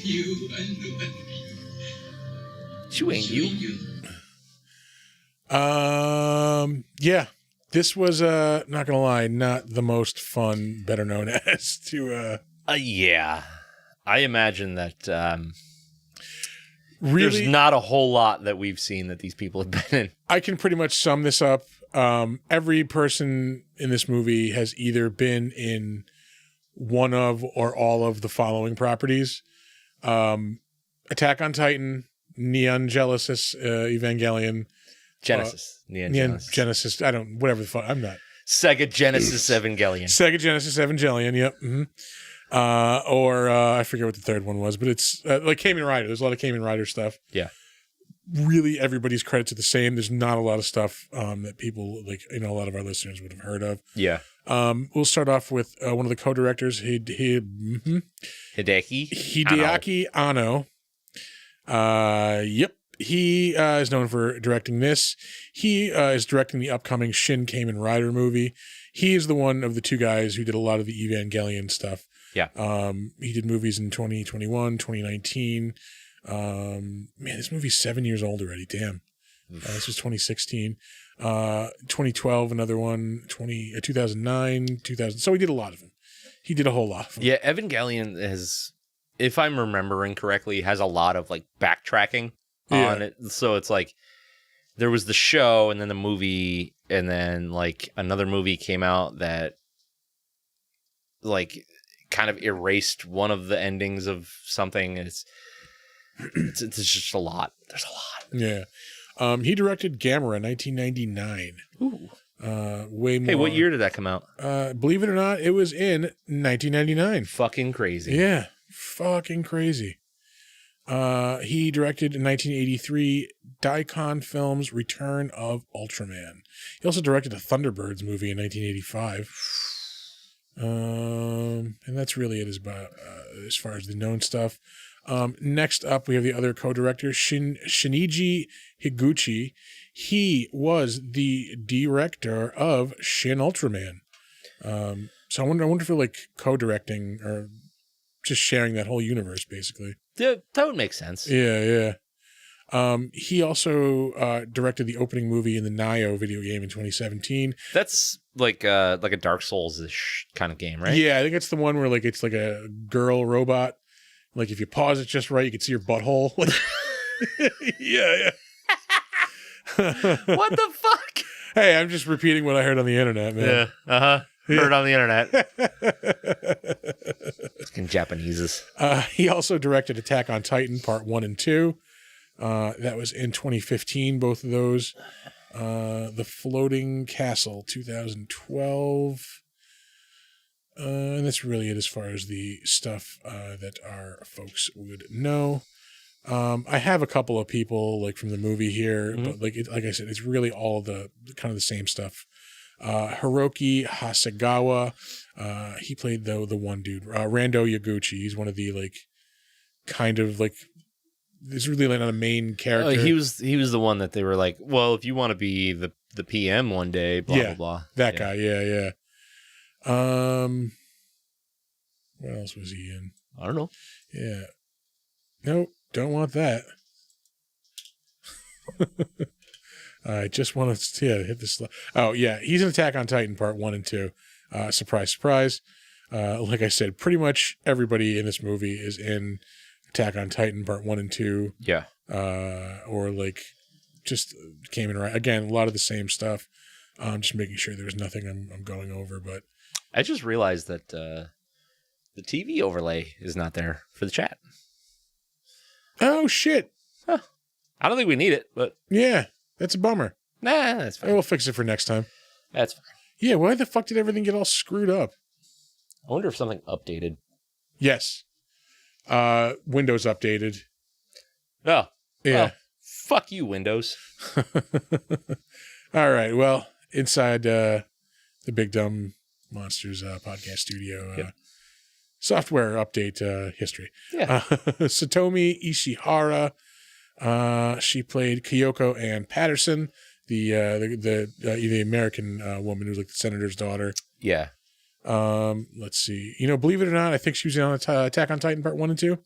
you. You ain't you. Yeah. This was, not gonna lie, not the most fun, better known as to, Yeah. I imagine that, really, there's not a whole lot that we've seen that these people have been in. I can pretty much sum this up. Every person in this movie has either been in one of or all of the following properties. Attack on Titan, Neon Genesis, Evangelion. Neon Genesis. Whatever the fuck. I'm not. Sega Genesis Evangelion. Sega Genesis Evangelion, yep. Mm-hmm. I forget what the third one was, but it's like Kamen Rider. There's a lot of Kamen Rider stuff. Yeah. Really, everybody's credits are the same. There's not a lot of stuff that people, like, a lot of our listeners would have heard of. Yeah. We'll start off with one of the co-directors, Hideaki Anno. Yep. He is known for directing this. He is directing the upcoming Shin Kamen Rider movie. He is the one of the two guys who did a lot of the Evangelion stuff. Yeah. He did movies in 2021, 2019. Man, this movie's 7 years old already. Damn. This was 2016. 2012, another one. 2009, 2000. So he did a lot of them. He did a whole lot of them. Yeah, Evangelion has, if I'm remembering correctly, has a lot of like backtracking on it. So it's like there was the show and then the movie and then like another movie came out that like kind of erased one of the endings of something. It's just a lot. There's a lot. Yeah. He directed Gamera 1999. Ooh. Way more. Hey, what year did that come out? Believe it or not, it was in 1999. Fucking crazy. Yeah. Fucking crazy. He directed in 1983 Daikon Films' Return of Ultraman. He also directed a Thunderbirds movie in 1985. And that's really it as far as the known stuff. Next up, we have the other co-director, Shinichi Higuchi. He was the director of Shin Ultraman. So I wonder if they're like co-directing or just sharing that whole universe, basically. Yeah, that would make sense. Yeah. He also directed the opening movie in the Nioh video game in 2017. That's like a Dark Souls-ish kind of game, right? Yeah, I think it's the one where like it's like a girl robot. Like if you pause it just right, you can see your butthole. Yeah. What the fuck? Hey, I'm just repeating what I heard on the internet, man. Yeah. Heard on the internet. Fucking Japaneses. He also directed Attack on Titan Part 1 and 2. That was in 2015, both of those. The Floating Castle, 2012. And that's really it as far as the stuff that our folks would know. I have a couple of people like from the movie here, but like I said, it's really all the kind of the same stuff. Hiroki Hasegawa, he played the one dude. Rando Yaguchi, he's one of the like kind of like this really like not a main character. He was the one that they were like, well, if you want to be the PM one day, blah blah blah. That guy, yeah. What else was he in? I don't know. Yeah. Nope, don't want that. I just want to hit this. Oh, yeah. He's in Attack on Titan Part 1 and 2. Surprise, surprise. Like I said, pretty much everybody in this movie is in Attack on Titan Part 1 and 2. Yeah. Or like just came in right. Again, a lot of the same stuff. Just making sure there's nothing I'm going over. But I just realized that the TV overlay is not there for the chat. Oh, shit. Huh. I don't think we need it, but... Yeah. That's a bummer. Nah, that's fine. We'll fix it for next time. That's fine. Yeah, why the fuck did everything get all screwed up? I wonder if something updated. Yes. Windows updated. Oh. Yeah. Well, fuck you, Windows. All right. Well, inside the Big Dumb Monsters podcast studio, software update history. Yeah. Satomi Ishihara. She played Kyoko Ann Patterson, the American woman who's like the senator's daughter. Yeah. Let's see. Believe it or not, I think she was on Attack on Titan Part 1 and 2.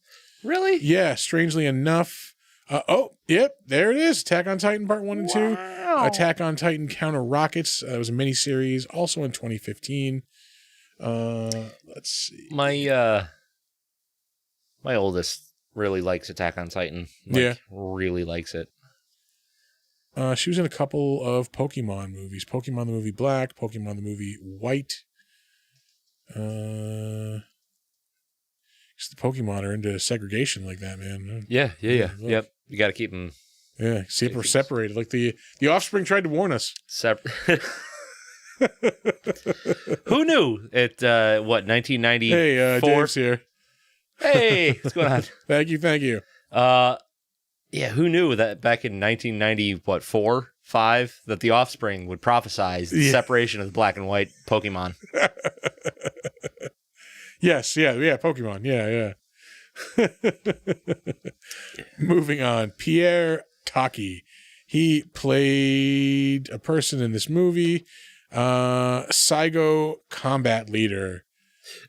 Really? Yeah, strangely enough. Yep, there it is. Attack on Titan Part 1 and 2. Wow. Attack on Titan Counter Rockets. It was a miniseries, also in 2015. Let's see. My oldest really likes Attack on Titan. Really likes it. She was in a couple of Pokemon movies. Pokemon the movie Black, Pokemon the movie White. The Pokemon are into segregation like that, man. Yeah. Yep. You got to keep them. Yeah, separated. Like the Offspring tried to warn us. Who knew? 1994? Hey, Dave's here. Hey, what's going on? Thank you. Yeah, who knew that back in 1994, 5, that the Offspring would prophesize the separation of the black and white Pokemon? Yes, yeah, Pokemon, yeah. Moving on, Pierre Taki. He played a person in this movie, Saigo Combat Leader.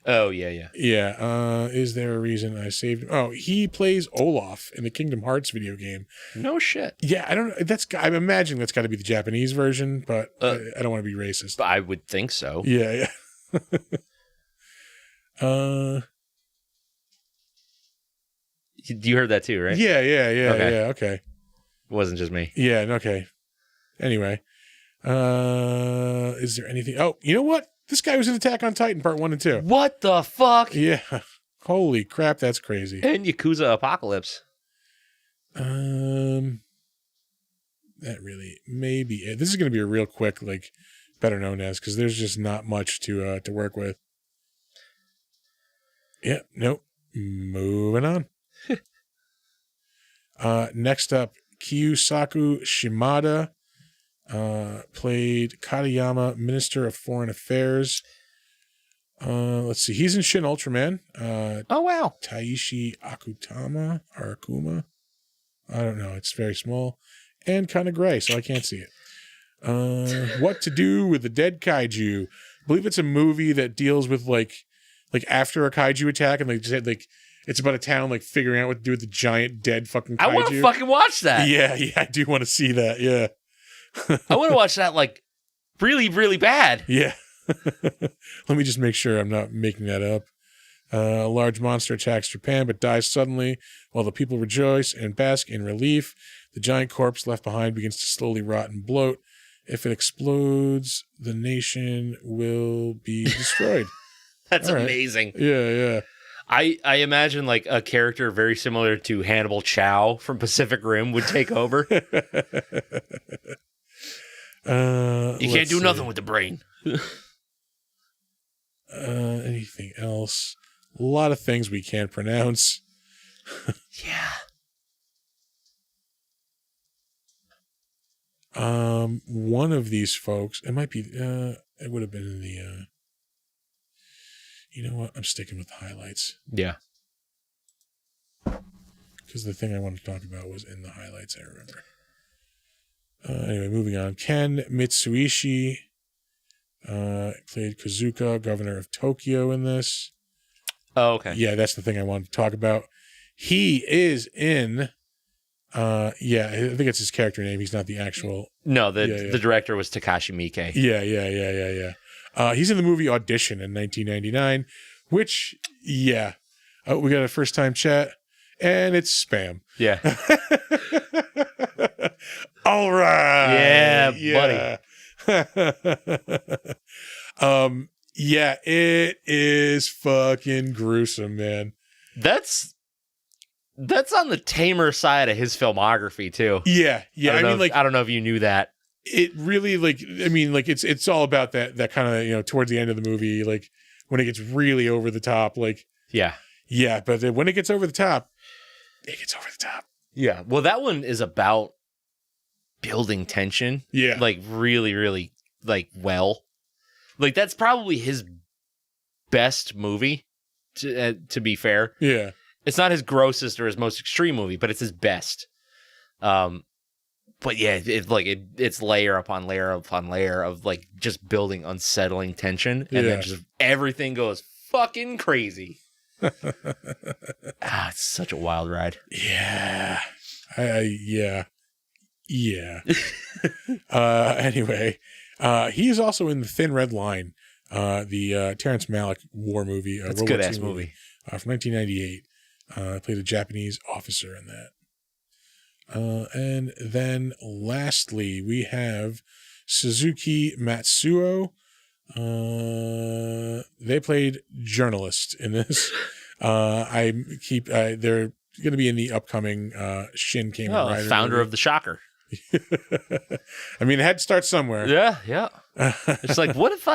Oh, yeah. Yeah, is there a reason I saved him? Oh, he plays Olaf in the Kingdom Hearts video game. No shit. Yeah, I don't know. I'm imagining that's got to be the Japanese version, but I don't want to be racist. I would think so. Yeah. You heard that too, right? Yeah, okay. It wasn't just me. Yeah, okay. Anyway, is there anything? Oh, you know what? This guy was in Attack on Titan Part 1 and 2. What the fuck? Yeah. Holy crap, that's crazy. And Yakuza Apocalypse. That really may be it. This is going to be a real quick, like, better known as, because there's just not much to work with. Yeah, nope. Moving on. Next up, Kiyosaku Shimada played Katayama, Minister of Foreign Affairs. Let's see. He's in Shin Ultraman. Oh, wow. Taishi Akutama or Akuma. I don't know. It's very small and kind of gray, so I can't see it. What to Do with the Dead Kaiju. I believe it's a movie that deals with like after a kaiju attack, and they said like it's about a town like figuring out what to do with the giant dead fucking kaiju. I want to fucking watch that. Yeah, I do want to see that. Yeah. I want to watch that like really, really bad. Yeah. Let me just make sure I'm not making that up. A large monster attacks Japan but dies suddenly while the people rejoice and bask in relief. The giant corpse left behind begins to slowly rot and bloat. If it explodes, the nation will be destroyed. That's right. amazing. Yeah. I imagine like a character very similar to Hannibal Chow from Pacific Rim would take over. You can't do nothing with the brain. Anything else? A lot of things we can't pronounce. Yeah. One of these folks, it might be, it would have been in the, you know what? I'm sticking with the highlights. Yeah. Because the thing I wanted to talk about was in the highlights, I remember. Anyway, moving on. Ken Mitsuishi played Kazuka, governor of Tokyo in this. Oh, okay. Yeah, that's the thing I wanted to talk about. He is in... I think it's his character name. He's not the actual... No, the director was Takashi Miike. Yeah. He's in the movie Audition in 1999, which, we got a first-time chat, and it's spam. Yeah. All right. Yeah, buddy. It is fucking gruesome, man. That's on the tamer side of his filmography too. Yeah. I don't know if you knew that. It really it's all about that kind of, towards the end of the movie, like when it gets really over the top, like yeah, but when it gets over the top, it gets over the top. Yeah. Well, that one is about building tension. Yeah. Like really, really well. Like that's probably his best movie to be fair. Yeah. It's not his grossest or his most extreme movie, but it's his best. But yeah, it's layer upon layer upon layer of like just building unsettling tension, and then just everything goes fucking crazy. It's such a wild ride. Yeah. Anyway, he is also in The Thin Red Line, the Terrence Malick war movie. That's a good ass movie from 1998. Played a Japanese officer in that. And then lastly, we have Suzuki Matsuo. They played journalist in this. They're going to be in the upcoming Shin Kamen Rider founder movie. of the Shocker. I mean, it had to start somewhere. Yeah. It's like, what if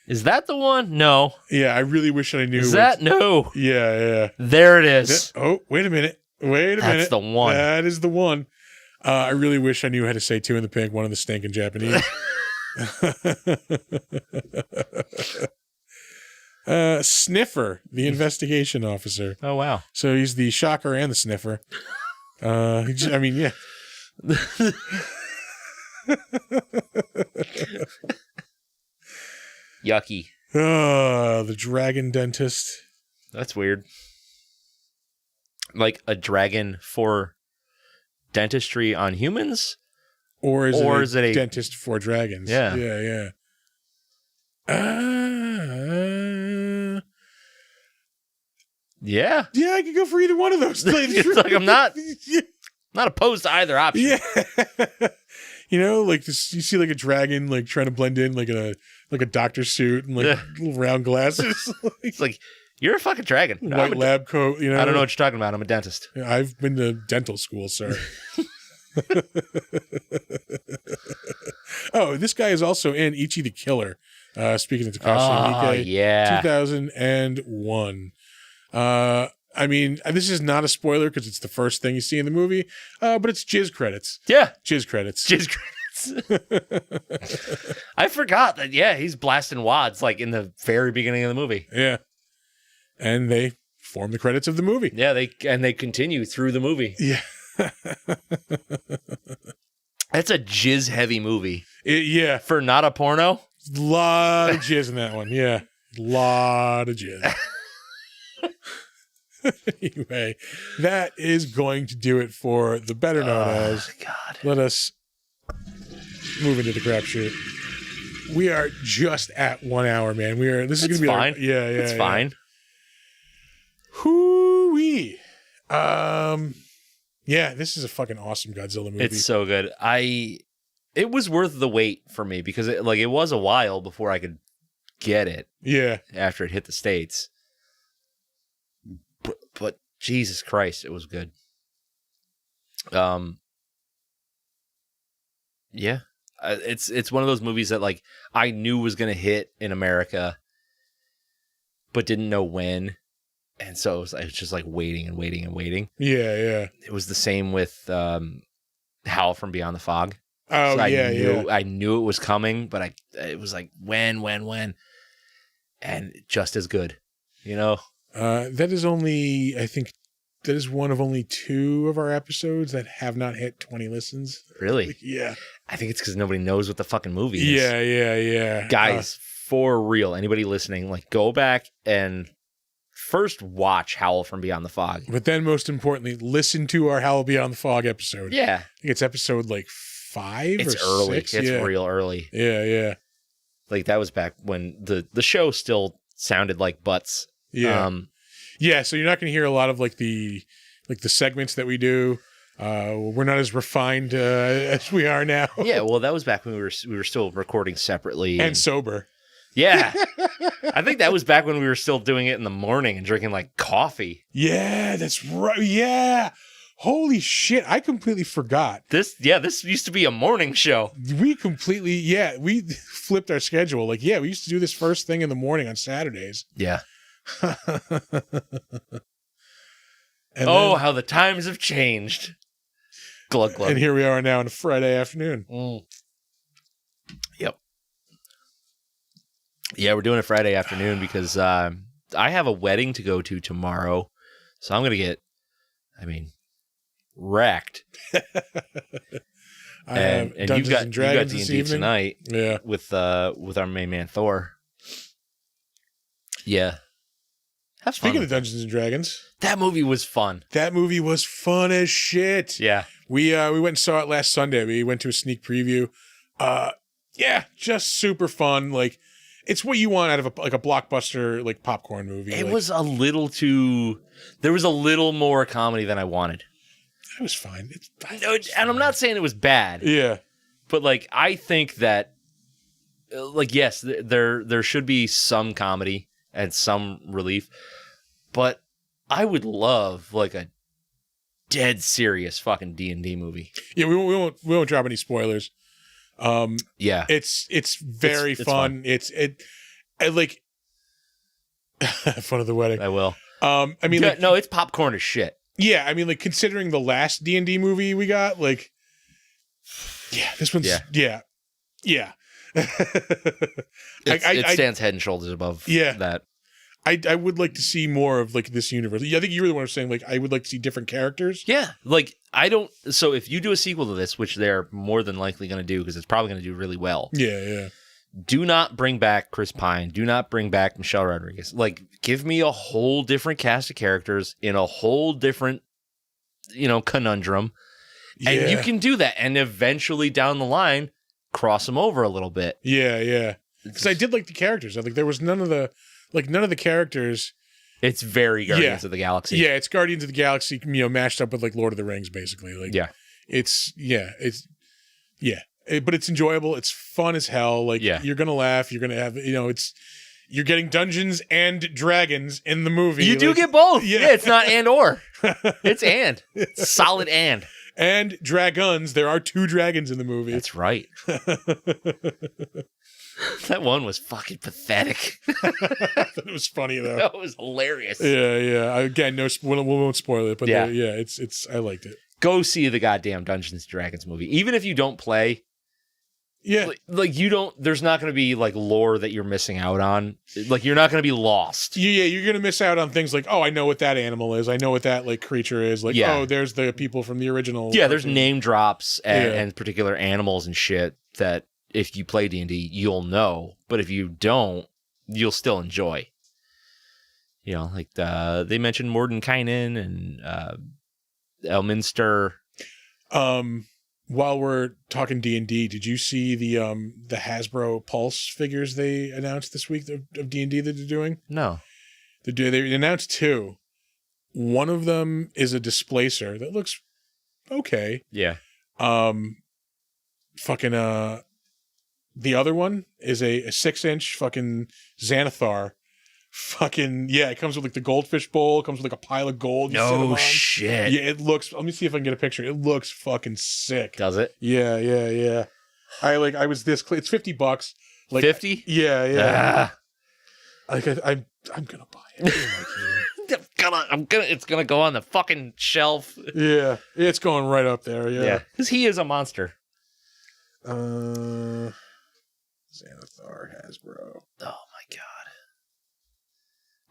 is that the one? No. Yeah, I really wish I knew. Is that? No. Yeah. There it is. Wait a minute. That's the one. That is the one. I really wish I knew how to say two in the pink, one in the stinking Japanese. Sniffer, the investigation officer. Oh, wow. So he's the shocker and the sniffer. Yeah. Yucky. The dragon dentist. That's weird. Like a dragon for dentistry on humans? Or is it a dentist for dragons? Yeah. Yeah. Yeah. Yeah, I could go for either one of those. It's like I'm not opposed to either option. Yeah. Like this, you see like a dragon like trying to blend in like a doctor suit and like little round glasses. It's like, you're a fucking dragon. White lab coat, I don't know what you're talking about. I'm a dentist. I've been to dental school, sir. Oh, this guy is also in Ichi the Killer. Speaking of Takashi Miike, 2001. I mean, this is not a spoiler because it's the first thing you see in the movie, but it's jizz credits. Yeah. Jizz credits. Jizz credits. I forgot that, he's blasting wads like in the very beginning of the movie. Yeah. And they form the credits of the movie. Yeah, they continue through the movie. Yeah. That's a jizz-heavy movie. Yeah. For not a porno? Lot of jizz in that one. Yeah. Lot of jizz. Anyway, that is going to do it for the better known as. God. Let us move into the crapshoot. We are just at 1 hour, man. This is going to be fine. Yeah, it's fine. Hoo-wee. Yeah, this is a fucking awesome Godzilla movie. It's so good. It was worth the wait for me because it was a while before I could get it. Yeah. After it hit the States. But Jesus Christ, it was good. Yeah. It's one of those movies that like I knew was going to hit in America but didn't know when. And so it was just like waiting and waiting and waiting. Yeah, yeah. It was the same with Howl from Beyond the Fog. Oh, so yeah. I knew it was coming, but it was like, when? And just as good, you know? That is only, I think, that is one of only 2 of our episodes that have not hit 20 listens. Really? Yeah. I think it's because nobody knows what the fucking movie is. Yeah. Guys, for real, anybody listening, like go back and first watch Howl from Beyond the Fog. But then most importantly, listen to our Howl Beyond the Fog episode. Yeah. I think it's episode like 5 it's or early. 6. It's real early. Yeah. Like that was back when the show still sounded like butts. Yeah. Yeah, so you're not going to hear a lot of like the segments that we do. We're not as refined as we are now. Yeah, well, that was back when we were still recording separately and sober. Yeah, I think that was back when we were still doing it in the morning and drinking like coffee. Yeah, that's right. Yeah, holy shit, I completely forgot. This used to be a morning show. We flipped our schedule. Like, we used to do this first thing in the morning on Saturdays. Yeah. How the times have changed. Glug glug. And here we are now on a Friday afternoon. Yep. Yeah, we're doing it Friday afternoon because I have a wedding to go to tomorrow. So I'm going to get, wrecked. And you got D&D tonight with our main man Thor. Yeah. Speaking of Dungeons and Dragons, that movie was fun. That movie was fun as shit. Yeah. We went and saw it last Sunday. We went to a sneak preview. Just super fun. Like, it's what you want out of a blockbuster like popcorn movie. It was a little too. There was a little more comedy than I wanted. It was fine. And I'm not saying it was bad. Yeah. But like, I think that, like, yes, there should be some comedy and some relief, but I would love like a dead serious fucking D&D movie. Yeah, we won't drop any spoilers. Yeah, it's very fun. It's like fun of the wedding. I will. No, it's popcorn as shit. Yeah, like considering the last D&D movie we got, like, this one's yeah. It stands head and shoulders above that. I would like to see more of like this universe. Yeah, I think you were the one who was saying like I would like to see different characters. Yeah, like so if you do a sequel to this, which they're more than likely going to do because it's probably going to do really well. Yeah. Do not bring back Chris Pine. Do not bring back Michelle Rodriguez. Like, give me a whole different cast of characters in a whole different, conundrum. Yeah. And you can do that. And eventually down the line, cross them over a little bit. Yeah. Because I did like the characters. I think there was none of the characters. It's very Guardians of the Galaxy. Yeah, it's Guardians of the Galaxy, mashed up with like Lord of the Rings, basically. Like, but it's enjoyable. It's fun as hell. Like, you're gonna laugh. You're gonna have, you're getting Dungeons and Dragons in the movie. You do get both. Yeah, it's not and or. It's and. It's solid and. And dragons. There are 2 dragons in the movie. That's right. That one was fucking pathetic. It was funny though. That was hilarious. Yeah. Again, we won't spoil it, but Yeah. It's I liked it. Go see the goddamn Dungeons & Dragons movie. Even if you don't play, Yeah. like you don't, there's not going to be like lore that you're missing out on. Like you're not going to be lost. Yeah, you're gonna miss out on things like, oh, I know what that animal is. I know what that like creature is. Like, Yeah. oh, there's the people from the original. Yeah, there's cartoon. name drops and, Yeah. and particular animals and shit that if you play D&D, you'll know. But if you don't, you'll still enjoy. You know, like they mentioned Mordenkainen and Elminster. While we're talking D&D, did you see the Hasbro Pulse figures they announced this week of D&D that they're doing? No. They announced 2. One of them is a displacer that looks okay. Yeah. The other one is a 6-inch fucking Xanathar. It comes with like the goldfish bowl. It comes with like a pile of gold. No shit. Yeah, it looks. Let me see if I can get a picture. It looks fucking sick. Does it? Yeah. I was this. It's $50. Like 50? Yeah. Like I'm gonna buy it. It's gonna go on the fucking shelf. Yeah, it's going right up there. Yeah. Because he is a monster. Xanathar Hasbro. Oh my god.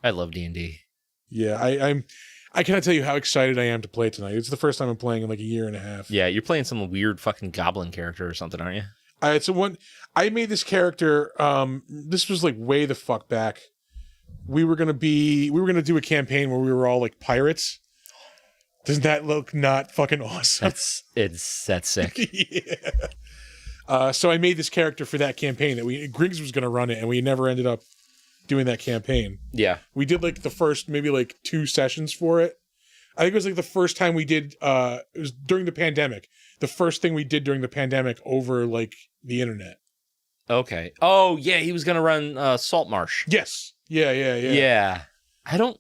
I love D&D. Yeah, I cannot tell you how excited I am to play tonight. It's the first time I'm playing in like a year and a half. Yeah, you're playing some weird fucking goblin character or something, aren't you? I made this character. This was like way the fuck back. We were gonna do a campaign where we were all like pirates. Doesn't that look not fucking awesome? That's sick. Yeah. So I made this character for that campaign Griggs was gonna run it, and we never ended up doing that campaign. Yeah. We did like the first maybe like 2 sessions for it. I think it was like the first time we did it was during the pandemic. The first thing we did during the pandemic over like the internet. Okay. Oh yeah, he was gonna run Salt Marsh. Yes. Yeah. Yeah. I don't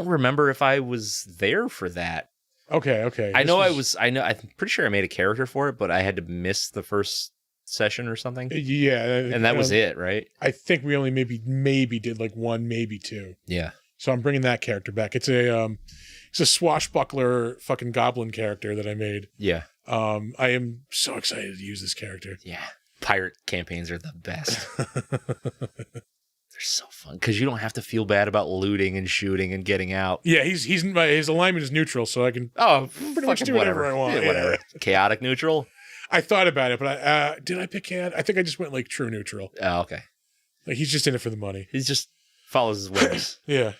remember if I was there for that. Okay. I'm pretty sure I made a character for it, but I had to miss the first session or something. Yeah. And that was it, right? I think we only maybe did like 1, maybe 2. Yeah. So I'm bringing that character back. It's a swashbuckler fucking goblin character that I made. Yeah. I am so excited to use this character. Yeah. Pirate campaigns are the best. They're so fun because you don't have to feel bad about looting and shooting and getting out. Yeah, his alignment is neutral, so I can pretty much do whatever I want. Yeah, whatever. Chaotic neutral. I thought about it, but did I pick chaotic? I think I just went like true neutral. Oh, okay. Like he's just in it for the money. He just follows his whims. Yeah.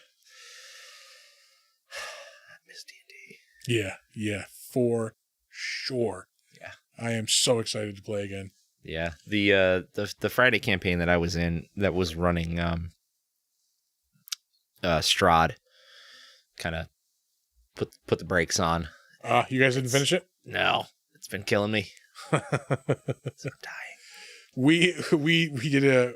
I miss D&D. Yeah, for sure. Yeah. I am so excited to play again. Yeah. The Friday campaign that I was in that was running Strahd kind of put the brakes on. You guys didn't finish it? No. It's been killing me. So I'm dying. We did a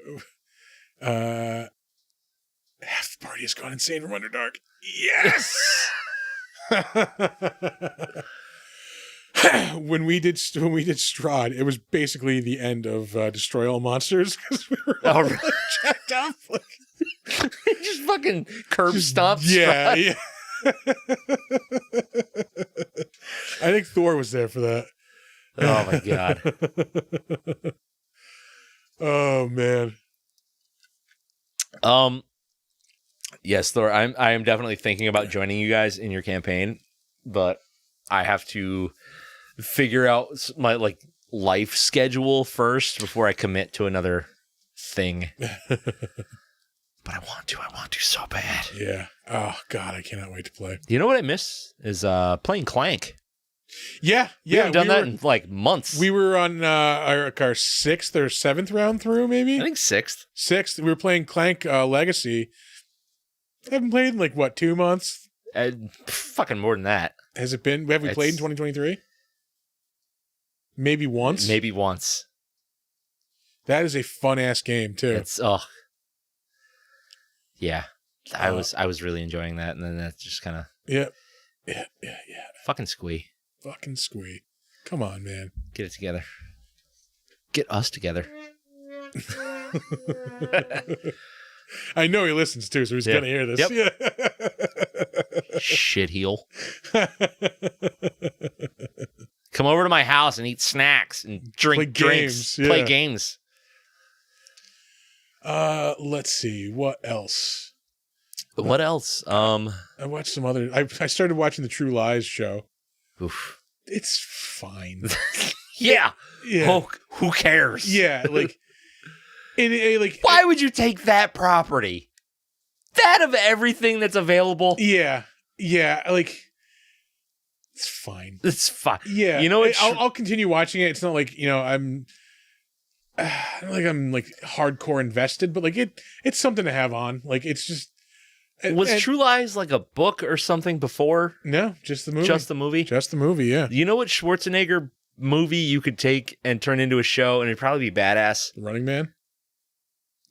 half the party has gone insane from Underdark. Yes. when we did Strahd, it was basically the end of Destroy All Monsters because we were all jacked up. Just fucking curb stomps. Yeah, yeah. I think Thor was there for that. Oh my god. Oh man. Yes, Thor. I am definitely thinking about joining you guys in your campaign, but I have to figure out my life schedule first before I commit to another thing. But I want to so bad. Yeah. Oh god, I cannot wait to play. You know what I miss is playing Clank. Yeah. We haven't done that in like months. We were on our 6th or 7th round through, maybe. I think 6th. 6th. We were playing Clank Legacy. I haven't played in like what, 2 months? Fucking more than that. Has it been? Have we played in 2023? Maybe once. Maybe once. That is a fun ass game too. It's yeah. I was really enjoying that, and then that's just kind of yeah. fucking squee. fucking squee. Come on, man. Get it together. Get us together. I know he listens too, so he's gonna hear this. Yep. Yeah. Shitheel. Come over to my house and eat snacks and drink drinks. Play games. Let's see. What else? What else? I watched some other. I started watching the True Lies show. Oof. It's fine. Yeah. Yeah. Who cares? Yeah. Like. Why would you take that property? That of everything that's available? Yeah. Yeah. Like. It's fine. It's fine. Yeah. You know, I'll continue watching it. It's not like, I'm like hardcore invested, but like it's something to have on. Like it's just. Was True Lies like a book or something before? No, just the movie. Just the movie? Just the movie, yeah. You know what Schwarzenegger movie you could take and turn into a show and it'd probably be badass? Running Man?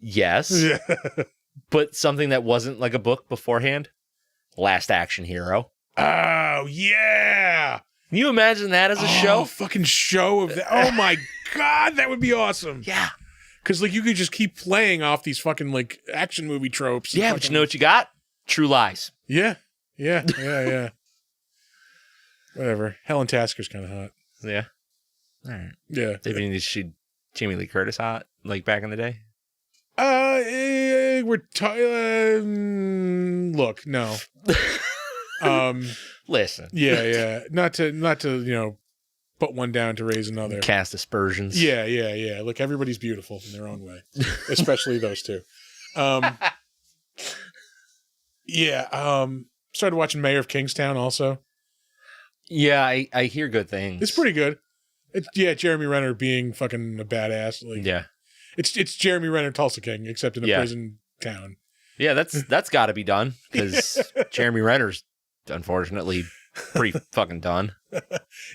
Yes. Yeah. But something that wasn't like a book beforehand? Last Action Hero. Oh, yeah. Can you imagine that as a show? Fucking show of that. Oh my God, that would be awesome. Yeah. Because like you could just keep playing off these fucking like action movie tropes. Yeah, but you know what you got? True Lies. Yeah. Yeah. Whatever. Helen Tasker's kind of hot. Yeah. All right. Yeah. Is she Jamie Lee Curtis hot like back in the day? Look, no. Listen. Yeah. Not to put one down to raise another. Cast aspersions. Yeah. Look, everybody's beautiful in their own way, especially those two. Started watching Mayor of Kingstown also. Yeah, I hear good things. It's pretty good. Jeremy Renner being fucking a badass. Like, yeah. It's Jeremy Renner Tulsa King, except in a prison town. Yeah, that's got to be done because Jeremy Renner's unfortunately pretty fucking done.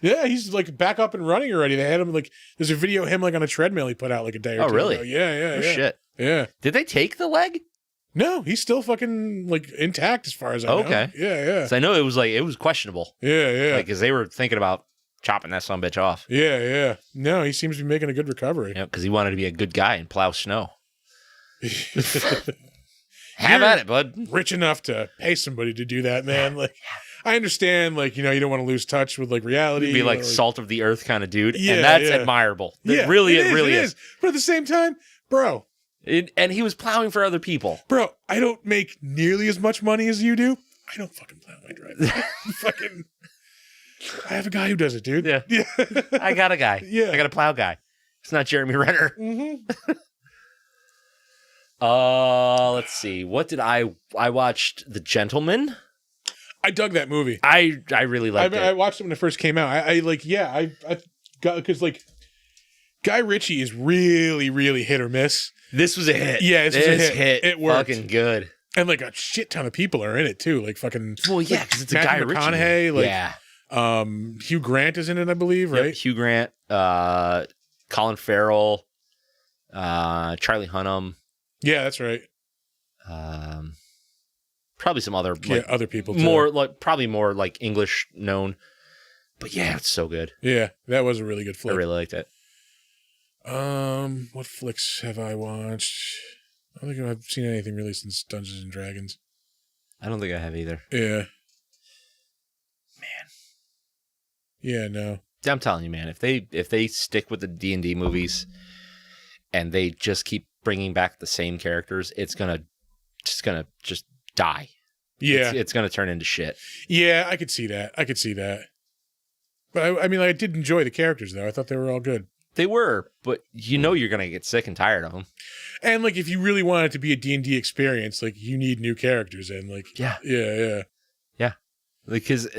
Yeah, he's like back up and running already. They had him like there's a video of him like on a treadmill he put out like a day or two really? ago. Yeah. Shit. Yeah. Did they take the leg? No, he's still fucking like intact as far as I know. Okay. Yeah. So I know it was questionable. Yeah. Like, because they were thinking about chopping that sumbitch off. Yeah. No, he seems to be making a good recovery. Yeah, because he wanted to be a good guy and plow snow. Have at it, bud. Rich enough to pay somebody to do that, man. Like, I understand, like, you don't want to lose touch with like reality. You'd be like salt of the earth kind of dude, yeah, and that's admirable. Yeah, it really is. But at the same time, bro. And he was plowing for other people. Bro, I don't make nearly as much money as you do. I don't fucking plow my driveway. I have a guy who does it, dude. Yeah. I got a guy. Yeah. I got a plow guy. It's not Jeremy Renner. Mm-hmm. Let's see. What did I watched The Gentleman. I dug that movie. I really liked it. I watched it when it first came out. I got because like Guy Ritchie is really, really hit or miss. This was a hit. Yeah, this was a hit. It worked. Fucking good. And like a shit ton of people are in it too. Like fucking. Well, yeah, because it's a Guy Ritchie. McConaughey. Like, yeah. Hugh Grant is in it, I believe, right? Yep, Hugh Grant, Colin Farrell, Charlie Hunnam. Yeah, that's right. Probably some other other people too. Probably more like English known. But yeah, it's so good. Yeah, that was a really good flick. I really liked it. What flicks have I watched? I don't think I've seen anything really since Dungeons and Dragons. I don't think I have either. Yeah. Man. Yeah, no. I'm telling you, man, if they stick with the D&D movies and they just keep bringing back the same characters, it's gonna just die. Yeah. It's gonna turn into shit. Yeah, I could see that. But I mean, I did enjoy the characters though. I thought they were all good. They were, but you're gonna get sick and tired of them. And like, if you really want it to be a D&D experience, like you need new characters and like, yeah, because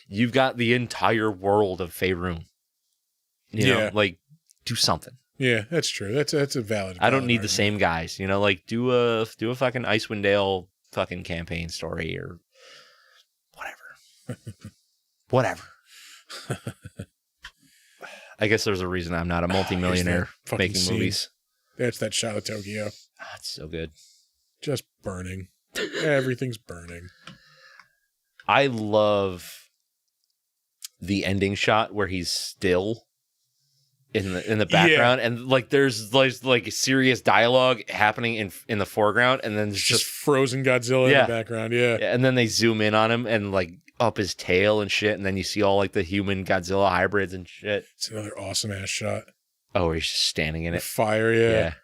you've got the entire world of Faerun. You know, like do something. Yeah, that's true. That's a valid. I don't need the same guys. Like do a fucking Icewind Dale fucking campaign story or whatever. I guess there's a reason I'm not a multimillionaire making movies. That's that shot of Tokyo. It's so good. Just burning. Everything's burning. I love the ending shot where he's still in the background, and like there's like serious dialogue happening in the foreground, and then there's just frozen Godzilla in the background. Yeah, and then they zoom in on him and like up his tail and shit, and then you see all like the human Godzilla hybrids and shit. It's another awesome ass shot. Oh, he's just standing in it. Fire, yeah.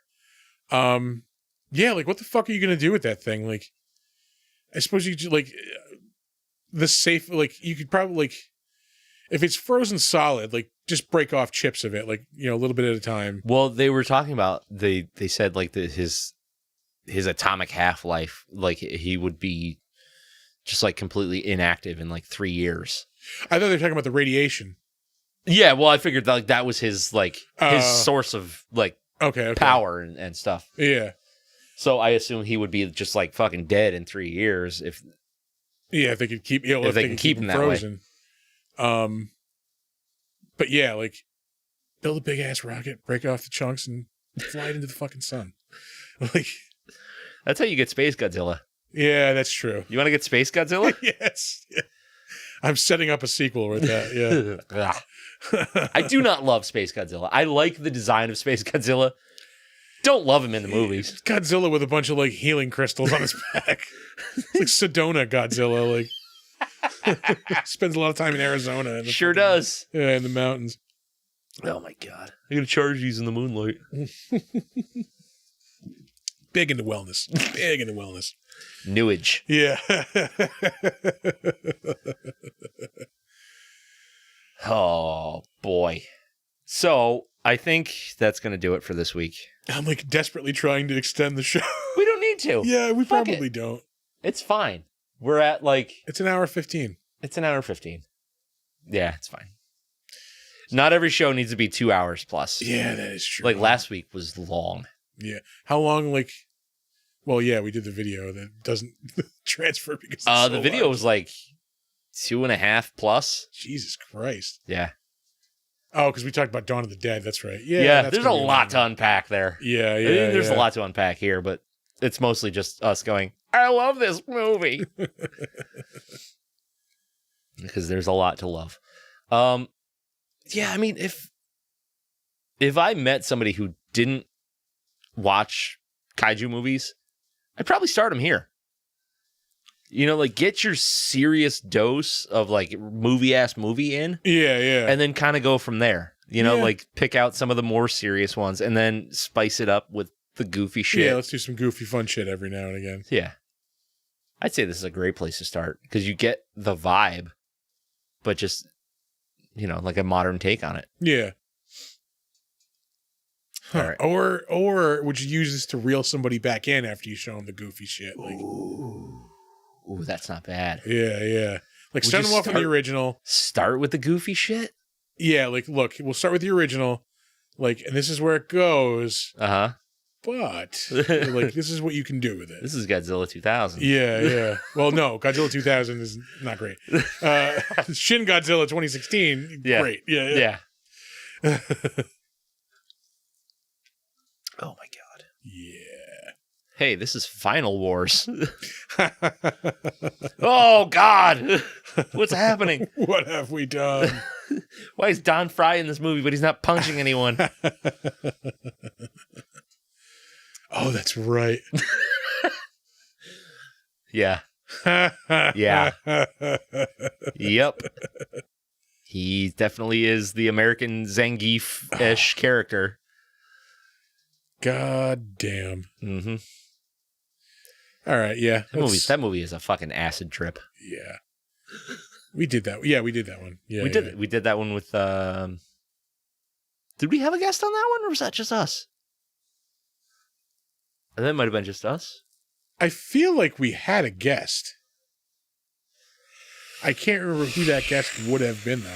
Yeah, like what the fuck are you gonna do with that thing? Like, I suppose you could, like the safe, like you could probably like if it's frozen solid, like just break off chips of it, like a little bit at a time. Well, they were talking about they said like his atomic half-life, like he would be just like completely inactive in like 3 years. I thought they were talking about the radiation. Yeah, well, I figured like that was his like his source of like power and stuff. Yeah. So I assume he would be just like fucking dead in 3 years if they could keep if they can keep him frozen. But yeah, like build a big ass rocket, break it off the chunks, and fly it into the fucking sun. Like that's how you get Space Godzilla. Yeah, that's true. You want to get Space Godzilla? Yes. Yeah. I'm setting up a sequel with that. Yeah. I do not love Space Godzilla. I like the design of Space Godzilla. Don't love him in the movies. Godzilla with a bunch of like healing crystals on his back. It's like Sedona Godzilla. Like spends a lot of time in Arizona. Sure does. Yeah, in the mountains. Oh my god! I'm gonna charge these in the moonlight. Big into wellness. Big into wellness. Newage. Yeah. Oh boy. So I think that's gonna do it for this week. I'm like desperately trying to extend the show. We don't need to. Yeah, we probably don't. It's fine. We're at like... It's an hour 15. It's an hour 15. Yeah, it's fine. Not every show needs to be 2 hours plus. Yeah, that is true. Like last week was long. Yeah. How long, like... Well, yeah, we did the video that doesn't transfer because it's the video was like 2.5 plus. Jesus Christ. Yeah. Oh, because we talked about Dawn of the Dead. That's right. Yeah, there's a lot to unpack there. Yeah. There's a lot to unpack here, but it's mostly just us going, I love this movie. Because there's a lot to love. Yeah, I mean, if I met somebody who didn't watch kaiju movies, I'd probably start them here. Like get your serious dose of like movie in. Yeah. And then kind of go from there. Like pick out some of the more serious ones and then spice it up with the goofy shit. Yeah, let's do some goofy fun shit every now and again. Yeah. I'd say this is a great place to start because you get the vibe, but just, like a modern take on it. Yeah. Huh. All right. Or would you use this to reel somebody back in after you show them the goofy shit? Like, Ooh, that's not bad. Yeah. Like start them off with the original. Start with the goofy shit? Yeah, like look, we'll start with the original. Like, and this is where it goes. Uh-huh. But like this is what you can do with it. This is Godzilla 2000. Yeah. Well, no, Godzilla 2000 is not great. Shin Godzilla 2016, great. Yeah. Oh my god. Yeah. Hey, this is Final Wars. Oh god. What's happening? What have we done? Why is Don Fry in this movie, but he's not punching anyone? Oh, that's right. Yeah. Yeah. Yep. He definitely is the American Zangief-ish character. God damn. Mm-hmm. All right, yeah. That movie is a fucking acid trip. Yeah. We did that. Yeah, we did that one. Yeah, we did that one with did we have a guest on that one, or was that just us? That might have been just us. I feel like we had a guest. I can't remember who that guest would have been, though.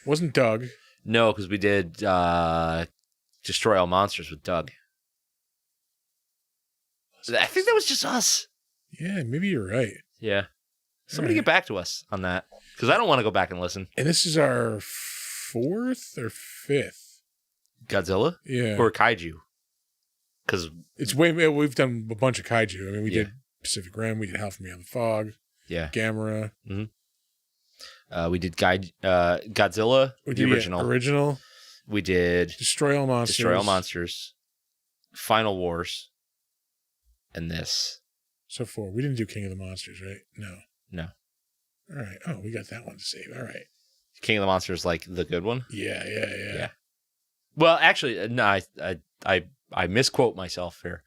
Wasn't Doug. No, because we did Destroy All Monsters with Doug. I think that was just us. Yeah, maybe you're right. Yeah. Somebody get back to us on that, because I don't want to go back and listen. And this is our 4th or 5th? Godzilla? Yeah. Or Kaiju? Because we've done a bunch of Kaiju. I mean, we did Pacific Rim, we did Howl from Beyond the Fog. Yeah. Gamera. Mm-hmm. We did Godzilla, the original. Original. We did Destroy All Monsters. Final Wars, and this. So 4. We didn't do King of the Monsters, right? No. All right. Oh, we got that one to save. All right. King of the Monsters, like the good one. Yeah. Well, actually, no. I misquote myself here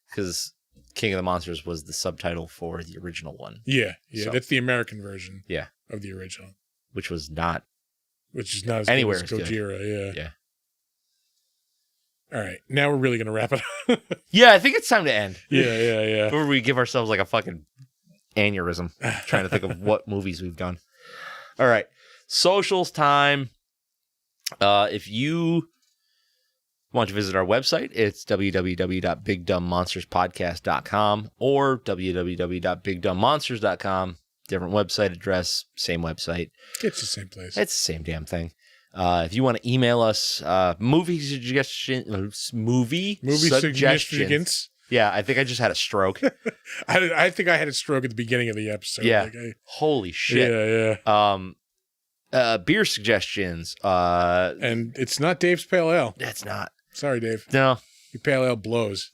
because King of the Monsters was the subtitle for the original one. Yeah. So, that's the American version. Yeah. Of the original, which is not as anywhere good as Gojira. Yeah. All right, now we're really gonna wrap it up. Yeah, I think it's time to end. Yeah. Before we give ourselves like a fucking aneurysm trying to think of what movies we've done. All right, socials time. If you want to visit our website, it's www.bigdumbmonsterspodcast.com or www.bigdumbmonsters.com. Different website address, same website. It's the same place. It's the same damn thing. If you want to email us movie suggestions. Yeah, I think I just had a stroke. I think I had a stroke at the beginning of the episode. Yeah. Holy shit. Yeah. Beer suggestions. And it's not Dave's Pale Ale. It's not. Sorry, Dave. No. Your Pale Ale blows.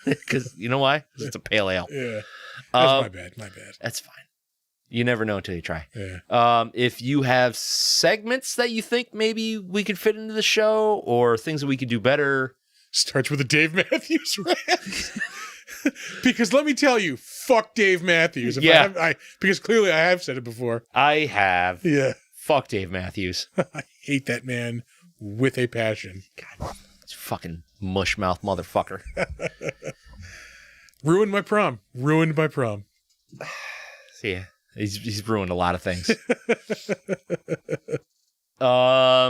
Because you know why? It's a pale ale. Yeah. That's my bad. That's fine. You never know until you try. Yeah. If you have segments that you think maybe we could fit into the show or things that we could do better. Starts with a Dave Matthews rant. Because let me tell you, fuck Dave Matthews. Because clearly I have said it before. I have. Yeah. Fuck Dave Matthews. I hate that man with a passion. God, it's fucking mushmouth motherfucker. Ruined my prom. Yeah. He's ruined a lot of things. So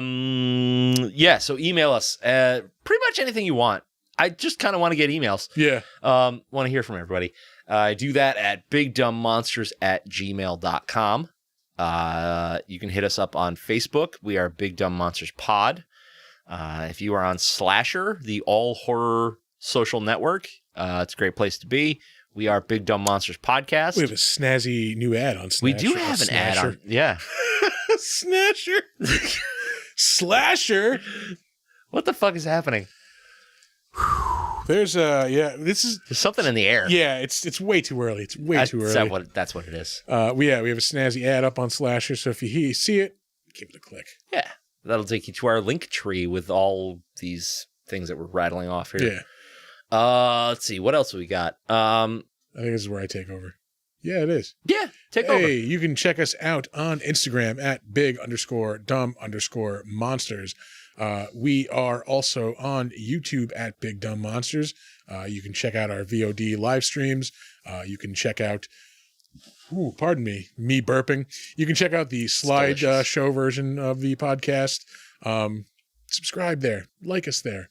email us. Pretty much anything you want. I just kind of want to get emails. Yeah. Want to hear from everybody. I do that at bigdumbmonsters@gmail.com. You can hit us up on Facebook. We are Big Dumb Monsters Pod. If you are on Slasher, the all horror social network, it's a great place to be. We are Big Dumb Monsters Podcast. We have a snazzy new ad on Snatcher. We do have an ad on. Yeah. Snatcher. Slasher. What the fuck is happening? There's there's something in the air. Yeah, it's way too early. It's way too early. That's what it is. We have a snazzy ad up on Slasher, so if you see it, give it a click. Yeah. That'll take you to our link tree with all these things that we're rattling off here. Yeah. Let's see. What else we got? I think this is where I take over. Yeah, it is. Yeah, take over. Hey, you can check us out on Instagram at big_dumb_monsters. We are also on YouTube at Big Dumb Monsters. You can check out our VOD live streams. You can check out, pardon me burping. You can check out the slide show version of the podcast. Subscribe there. Like us there.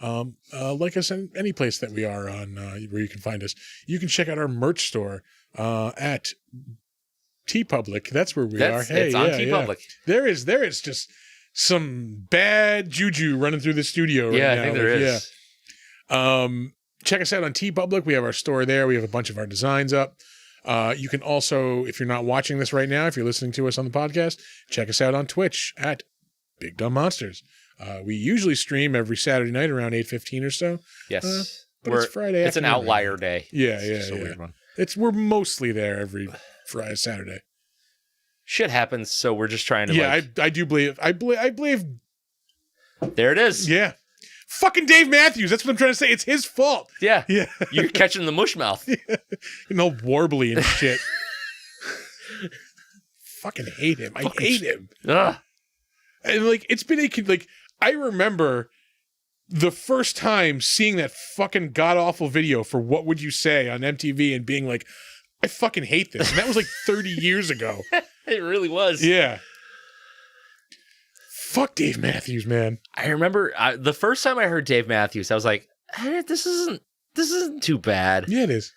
Like us in any place that we are on, where you can find us. You can check out our merch store at TeePublic. That's where we are. Hey, it's on TeePublic. There is just some bad juju running through the studio right now. I think there is. Yeah. Check us out on TeePublic. We have our store there. We have a bunch of our designs up. You can also, if you're not watching this right now, if you're listening to us on the podcast, check us out on Twitch at Big Dumb Monsters. We usually stream every Saturday night around 8:15 or so. Yes. But it's Friday. It's an outlier day. Yeah. It's a weird one. We're mostly there every Friday, Saturday. Shit happens, so we're just trying to. Yeah, I do believe. I believe. There it is. Yeah. Fucking Dave Matthews. That's what I'm trying to say. It's his fault. Yeah. Yeah. You're catching the mush mouth. Yeah. All warbly and shit. Fucking hate him. I hate him. Ugh. And it's been I remember the first time seeing that fucking god-awful video for What Would You Say on MTV and being like, I fucking hate this. And that was 30 years ago. It really was. Yeah. Fuck Dave Matthews, man. I remember the first time I heard Dave Matthews, I was like, this isn't too bad. Yeah, it is.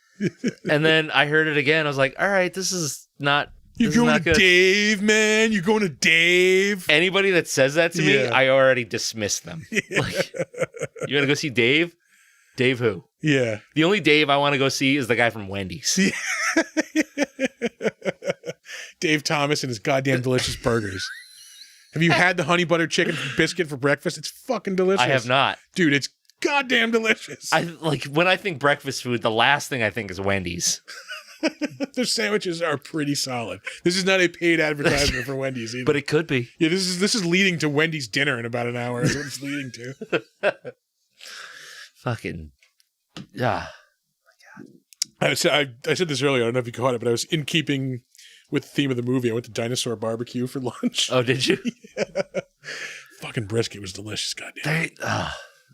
And then I heard it again. I was like, all right, this is not. You're going to Dave, man. You're going to Dave. Anybody that says that to me, I already dismiss them. Yeah. You want to go see Dave? Dave who? Yeah. The only Dave I want to go see is the guy from Wendy's. Yeah. Dave Thomas and his goddamn delicious burgers. Have you had the honey butter chicken biscuit for breakfast? It's fucking delicious. I have not. Dude, it's goddamn delicious. When I think breakfast food, the last thing I think is Wendy's. Their sandwiches are pretty solid. This is not a paid advertisement for Wendy's either. But it could be. Yeah, this is leading to Wendy's dinner in about an hour. Is what it's leading to. Fucking yeah. I said this earlier. I don't know if you caught it, but I was in keeping with the theme of the movie. I went to Dinosaur Barbecue for lunch. Oh, did you? Yeah. Fucking brisket was delicious. Goddamn.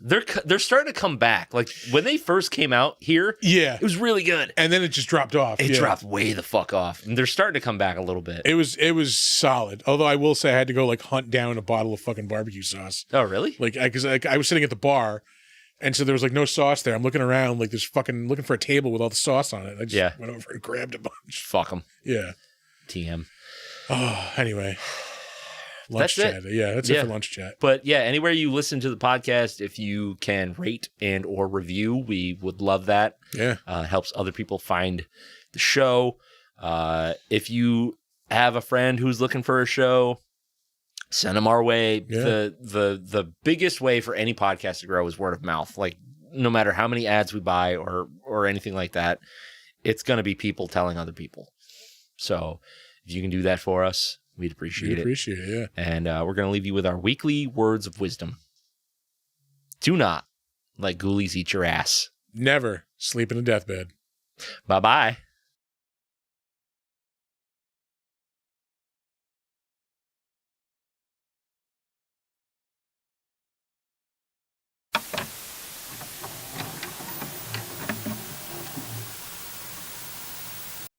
They're starting to come back. Like when they first came out here, it was really good, and then it just dropped off. It dropped way the fuck off, and they're starting to come back a little bit. It was solid. Although I will say I had to go like hunt down a bottle of fucking barbecue sauce. Oh, really? Like because I was sitting at the bar, and so there was like no sauce there. I'm looking around like there's fucking looking for a table with all the sauce on it. I just went over and grabbed a bunch. Fuck them. Yeah. TM. Oh, anyway. Lunch that's chat. Yeah, that's it for lunch chat. But yeah, anywhere you listen to the podcast, if you can rate and or review, we would love that. Yeah. Helps other people find the show. If you have a friend who's looking for a show, send them our way. Yeah. The biggest way for any podcast to grow is word of mouth. Like no matter how many ads we buy or anything like that, it's going to be people telling other people. So if you can do that for us, we'd appreciate it. Yeah. And we're going to leave you with our weekly words of wisdom. Do not let ghoulies eat your ass. Never sleep in a deathbed. Bye-bye.